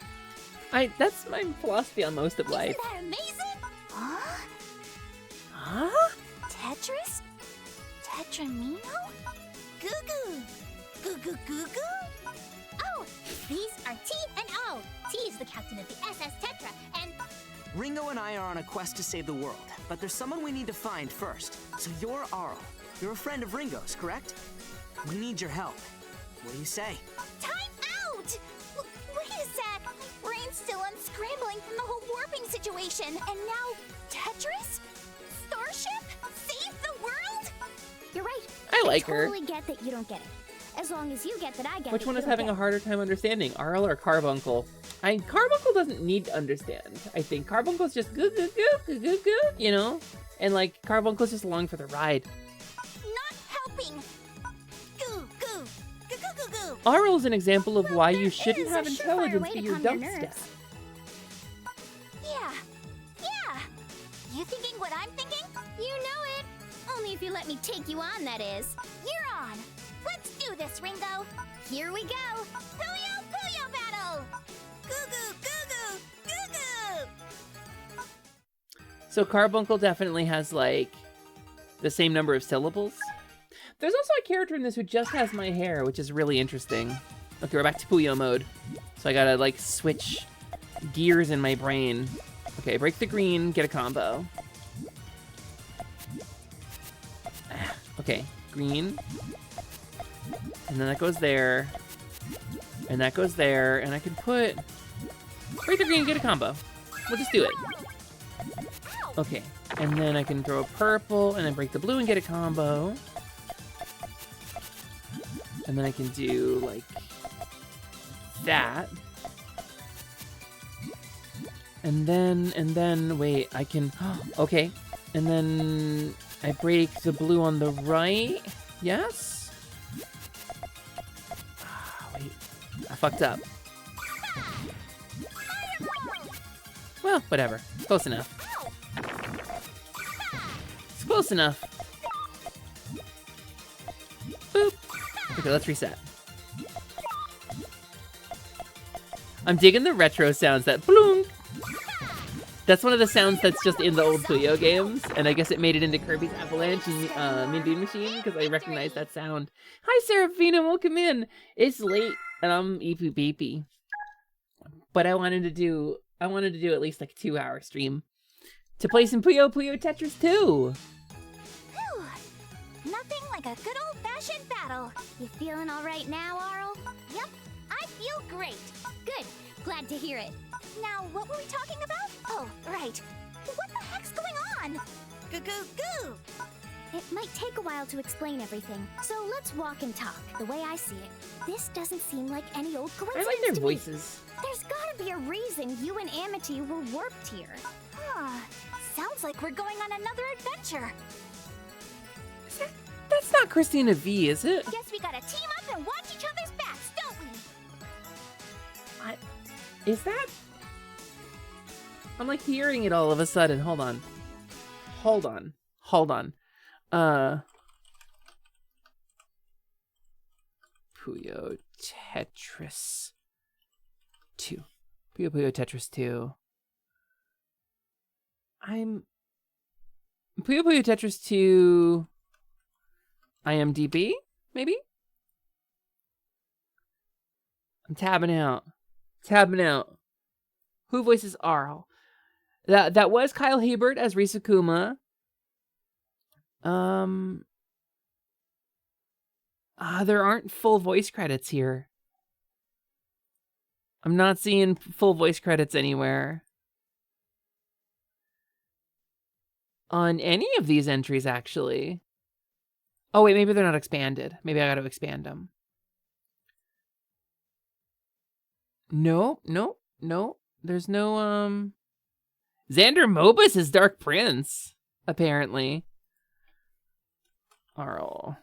That's my philosophy on most of life. Isn't that amazing? Huh? Huh? Tetris? Tetramino? Goo goo. Oh, these are T and O. T is the captain of the SS Tetra, and... Ringo and I are on a quest to save the world, but there's someone we need to find first. So you're Arl. You're a friend of Ringo's, correct? We need your help. What do you say? Time out! Wait a sec. My brain's still unscrambling from the whole warping situation. And now, Tetris? Starship? Save the world? You're right. I like her. I totally get that you don't get it. As long as you get that I get it. Which one is you don't having get a harder time understanding, Arl or Carbuncle? Carbuncle doesn't need to understand. I think Carbuncle's just goo, you know? And like, Carbuncle's just along for the ride. Not helping. Goo. Arl is an example of why you shouldn't is have a surefire intelligence way be to your calm your dump nerves. step. Yeah. You thinking what I'm thinking? You know it. Only if you let me take you on, that is. You're on. Let's do this, Ringo. Here we go. Puyo battle. Goo. So Carbuncle definitely has like the same number of syllables. There's also a character in this who just has my hair, which is really interesting. Okay, we're back to Puyo mode. So I gotta like switch gears in my brain. Okay, break the green, get a combo. Okay, green. And then that goes there. And that goes there. And I can put... break the green, get a combo. We'll just do it. Okay, and then I can throw a purple, and then break the blue and get a combo. And then I can do, like, that. And then, wait, I can, okay. And then I break the blue on the right, yes? Wait, I fucked up. Well, whatever, close enough. It's close enough. Boop. Okay, let's reset. I'm digging the retro sounds, that bloom. That's one of the sounds that's just in the old Puyo games, and I guess it made it into Kirby's Avalanche and Mean Bean Machine, because I recognize that sound. Hi, Seraphina, welcome in. It's late, and I'm Eepy Beepy. But I wanted to do at least like a 2-hour stream to play some Puyo Tetris 2. Nothing like a good old-fashioned battle. You feeling all right now, Arl? Yep, I feel great. Good, glad to hear it. Now, what were we talking about? Oh, right. What the heck's going on? Goo. It might take a while to explain everything, so let's walk and talk. The way I see it, this doesn't seem like any old coincidence. I like their to voices. Me. There's gotta be a reason you and Amity were warped here. Huh. Sounds like we're going on another adventure. That's not Christina V, is it? Guess we gotta team up and watch each other's backs, don't we? Is that? I'm like hearing it all of a sudden. Hold on. Puyo Tetris 2. Puyo Tetris 2. Puyo Tetris 2 IMDb, maybe? I'm tabbing out. Who voices Arl? That was Kyle Hebert as Risukuma. There aren't full voice credits here. I'm not seeing full voice credits anywhere. On any of these entries, actually. Oh, wait, maybe they're not expanded. Maybe I gotta expand them. No. There's no, Xander Mobus is Dark Prince, apparently. Arl.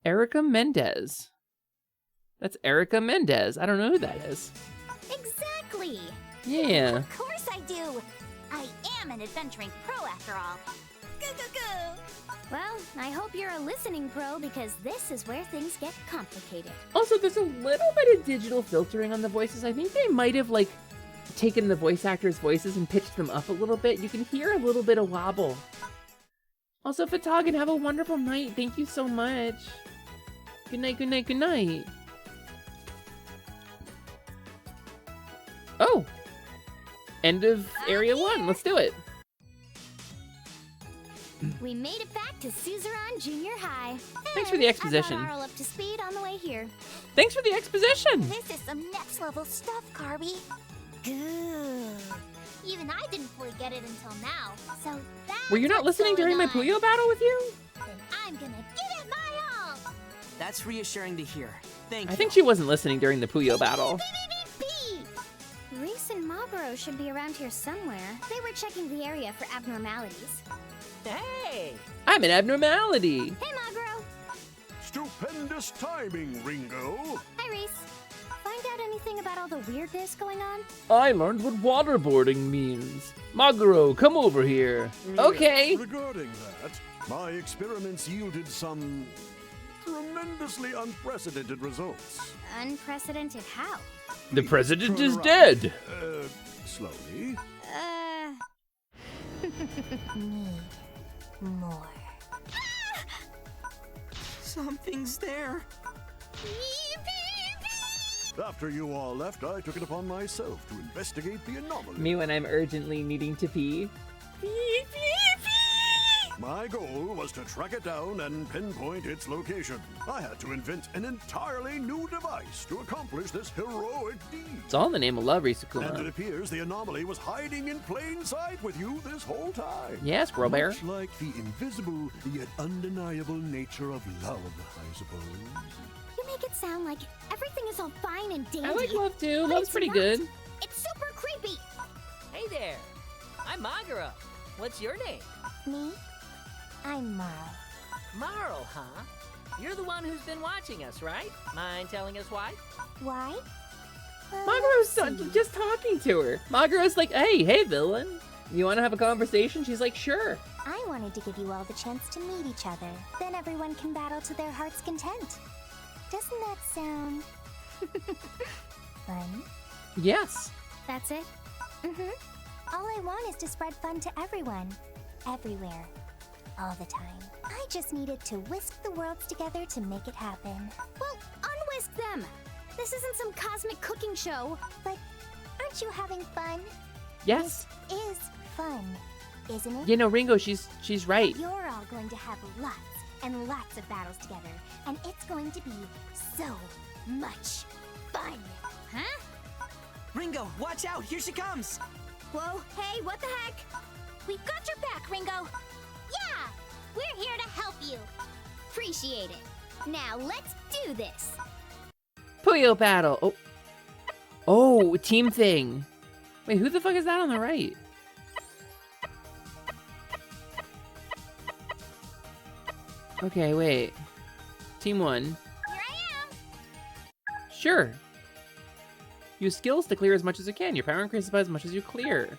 Erica Mendez. That's Erica Mendez. I don't know who that is. Exactly. Yeah. Of course I do. I am an adventuring pro after all. Goo. Well, I hope you're a listening pro, because this is where things get complicated. Also, there's a little bit of digital filtering on the voices. I think they might have, like, taken the voice actors' voices and pitched them up a little bit. You can hear a little bit of wobble. Also, Fatagan, have a wonderful night. Thank you so much. Good night. Oh! End of Area 1. Let's do it. We made it back to Suzerain Junior High. Thanks for the exposition. I got Arl up to speed on the way here. Thanks for the exposition. This is some next level stuff, Carby. Good. Even I didn't fully get it until now. So that's Were you not listening during my Puyo battle with you? Then I'm gonna give it my all. That's reassuring to hear. Thank you. I think she wasn't listening during the Puyo battle. Reese and Maguro should be around here somewhere. They were checking the area for abnormalities. Hey! I'm an abnormality. Hey, Maguro. Stupendous timing, Ringo. Hi, Reese. Find out anything about all the weirdness going on? I learned what waterboarding means. Maguro, come over here. Okay. Regarding that, my experiments yielded some tremendously unprecedented results. Unprecedented how? The president is dead. Slowly. Need more. Something's there. After you all left, I took it upon myself to investigate the anomaly. Me when I'm urgently needing to pee. My goal was to track it down and pinpoint its location. I had to invent an entirely new device to accomplish this heroic deed. It's all in the name of love, And it Risukuma. appears the anomaly was hiding in plain sight with you this whole time. Yeah, Squirrel Bear. Much like the invisible yet undeniable nature of love, I suppose. You make it sound like everything is all fine and dandy. I like love too. but Love's it's pretty not. good. It's super creepy. Hey there. I'm Maguro. What's your name? Me? I'm Marl. Marl, huh? You're the one who's been watching us, right? Mind telling us why? Why? Maguro's just talking to her. Maguro's like, hey, villain. You want to have a conversation? She's like, sure. I wanted to give you all the chance to meet each other. Then everyone can battle to their heart's content. Doesn't that sound fun? Yes. That's it? Mm-hmm. All I want is to spread fun to everyone. Everywhere. All the time. I just needed to whisk the worlds together to make it happen. Well, unwhisk them. This isn't some cosmic cooking show. But aren't you having fun? Yes. This is fun, isn't it? You know, Ringo, she's right. You're all going to have lots and lots of battles together, and it's going to be so much fun. Huh? Ringo, watch out! Here she comes! Whoa, hey, what the heck? We've got your back, Ringo. Yeah, we're here to help you. Appreciate it. Now let's do this. Puyo battle. Oh. Oh, team thing. Wait, who the fuck is that on the right? Okay, wait. Team 1. Here I am. Sure. Use skills to clear as much as you can. Your power increases by as much as you clear.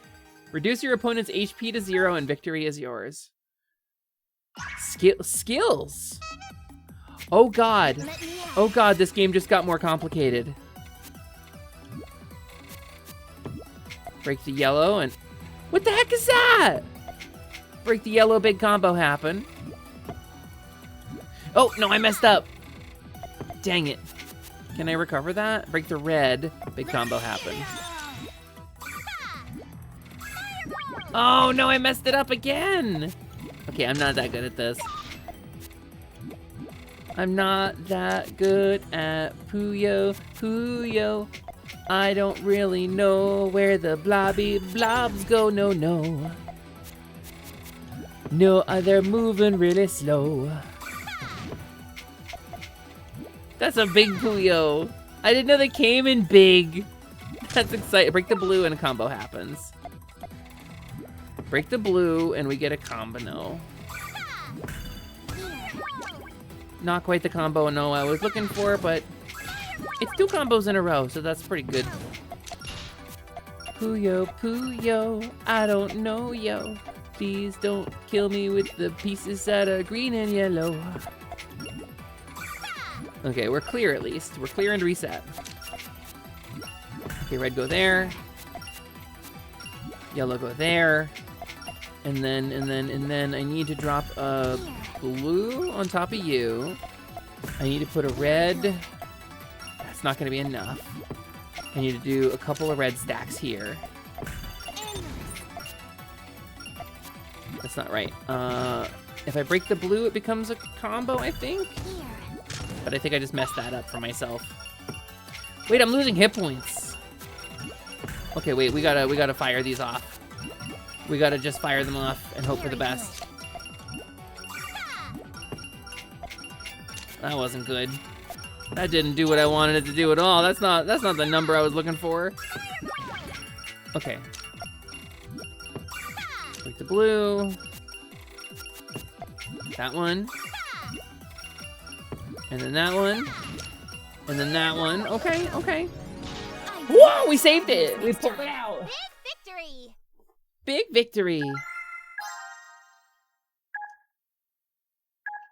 Reduce your opponent's HP to 0 and victory is yours. Skills? Oh god. Oh god, this game just got more complicated. Break the yellow and... What the heck is that? Break the yellow, big combo happen. Oh, no, I messed up. Dang it. Can I recover that? Break the red, big combo happen. Oh, no, I messed it up again. Okay, I'm not that good at this. I'm not that good at Puyo. Puyo. I don't really know where the blobby blobs go. No, no. No, they're moving really slow. That's a big Puyo. I didn't know they came in big. That's exciting. Break the blue and a combo happens. Break the blue and we get a combo. Not quite the combo no I was looking for, but it's 2 combos in a row, so that's pretty good. Puyo, Puyo, I don't know, yo. Please don't kill me with the pieces that are green and yellow. Okay, we're clear at least. We're clear and reset. Okay, red go there. Yellow go there. And then I need to drop a blue on top of you. I need to put a red. That's not gonna be enough. I need to do a couple of red stacks here. That's not right. If I break the blue, it becomes a combo, I think? But I think I just messed that up for myself. Wait, I'm losing hit points. Okay, wait, we gotta fire these off. We gotta just fire them off and hope for the best. That wasn't good. That didn't do what I wanted it to do at all. That's not the number I was looking for. Okay. Break the blue. That one. And then that one. And then that one. Okay, okay. Whoa, we saved it. We pulled it out. Big victory. Big victory.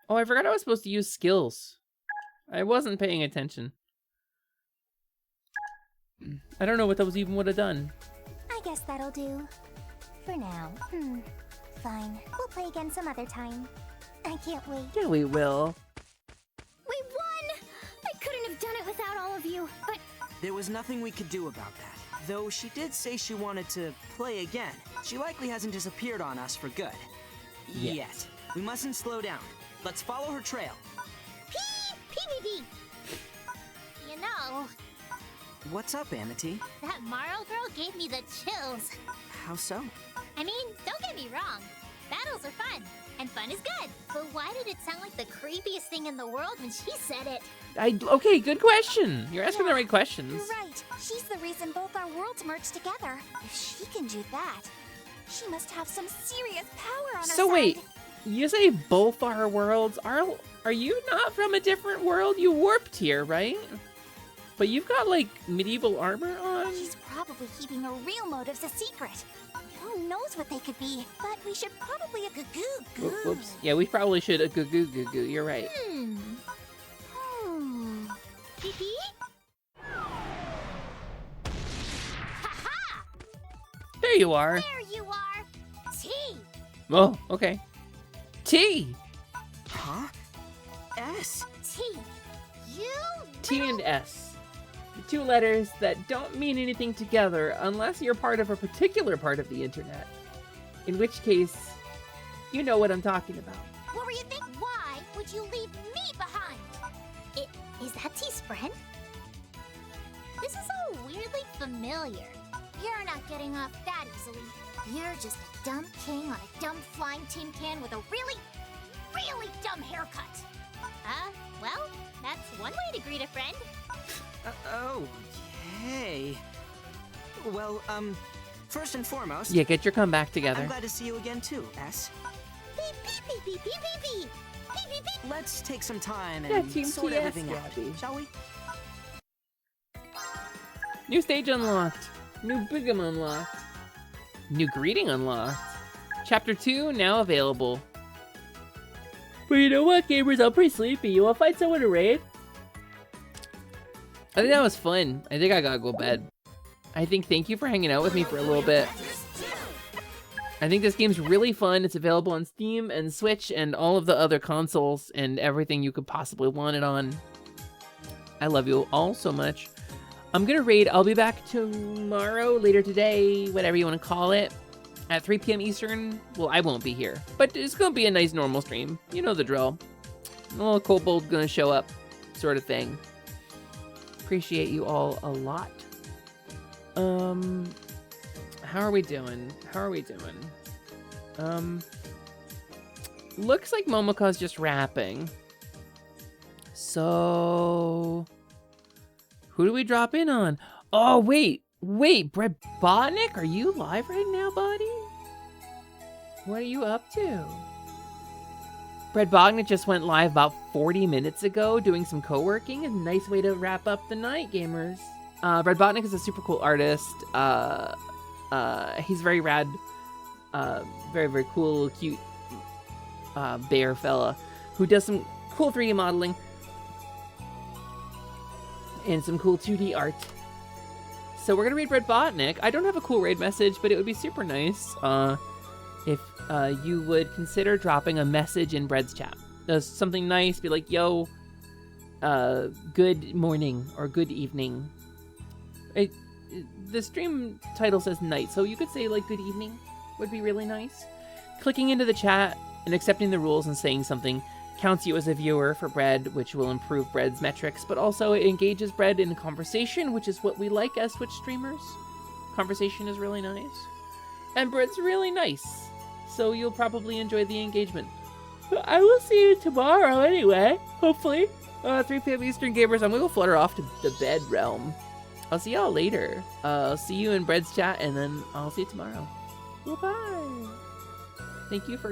Oh, I forgot I was supposed to use skills. I wasn't paying attention. I don't know what that was even would have done. I guess that'll do. For now. Fine. We'll play again some other time. I can't wait. Yeah, we will. We won! I couldn't have done it without all of you, but There was nothing we could do about that. Though she did say she wanted to play again. She likely hasn't disappeared on us for good. Yes. Yet. We mustn't slow down. Let's follow her trail. PvP! You know, What's up, Amity? that Morrow girl gave me the chills. How so? I mean, don't get me wrong. Battles are fun, and fun is good. But why did it sound like the creepiest thing in the world when she said it? Okay, good question. You're asking the right questions. You're right. She's the reason both our worlds merged together. If she can do that, she must have some serious power on her side. So wait, you say both our worlds? Are you not from a different world? You warped here, right? But you've got like medieval armor on? She's probably keeping her real motives a secret. Who knows what they could be? But we should probably a Whoops. Yeah, we probably should a goo. You're right. PP? Ha-ha! There you are. There you are! T! Oh, okay. T. Huh? S. T. You T and S. The two letters that don't mean anything together unless you're part of a particular part of the internet. In which case, you know what I'm talking about. What were you thinking? Why would you leave me behind? Is that T's friend? This is all weirdly familiar. You're not getting off that easily. You're just a dumb king on a dumb flying tin can with a really, really dumb haircut. Well, that's one way to greet a friend. Okay. Well, first and foremost... Yeah, get your comeback together. I'm glad to see you again too, S. Beep, beep, beep, beep, beep, beep, beep. Beep, beep, beep. Let's take some time Yeah, and Team sort TS, everything out, Gabby. shall we? New stage unlocked. New Bigum unlocked. New greeting unlocked. Chapter 2 now available. But you know what, gamers? I'm pretty sleepy. You wanna fight someone to raid? I think that was fun. I think I gotta go to bed. I think thank you for hanging out with me for a little bit. I think this game's really fun. It's available on Steam and Switch and all of the other consoles and everything you could possibly want it on. I love you all so much. I'm gonna raid. I'll be back tomorrow, later today, whatever you want to call it, at 3 p.m. Eastern. Well, I won't be here, but it's gonna be a nice normal stream. You know the drill. A little kobold gonna show up, sort of thing. Appreciate you all a lot. How are we doing? Looks like Momoko's just rapping. So, who do we drop in on? Oh, wait, Brett Botnick, are you live right now, buddy? What are you up to? Brett Botnick just went live about 40 minutes ago doing some co-working. A nice way to wrap up the night, gamers. Brett Botnick is a super cool artist. He's very rad, very, very cool, cute bear fella who does some cool 3D modeling and some cool 2D art. So we're gonna read Brett Botnick. I don't have a cool raid message, but it would be super nice if you would consider dropping a message in Brett's chat. Something nice, be like, yo, good morning or good evening. The stream title says night, so you could say like good evening would be really nice. Clicking into the chat and accepting the rules and saying something counts you as a viewer for Bread, which will improve Bread's metrics, but also it engages Bread in conversation, which is what we like as Twitch streamers. Conversation is really nice. And Bread's really nice, so you'll probably enjoy the engagement. I will see you tomorrow anyway, hopefully. 3 p.m. Eastern, gamers. I'm gonna go flutter off to the bed realm. I'll see y'all later. I'll see you in Bread's chat, and then I'll see you tomorrow. Bye-bye. Thank you for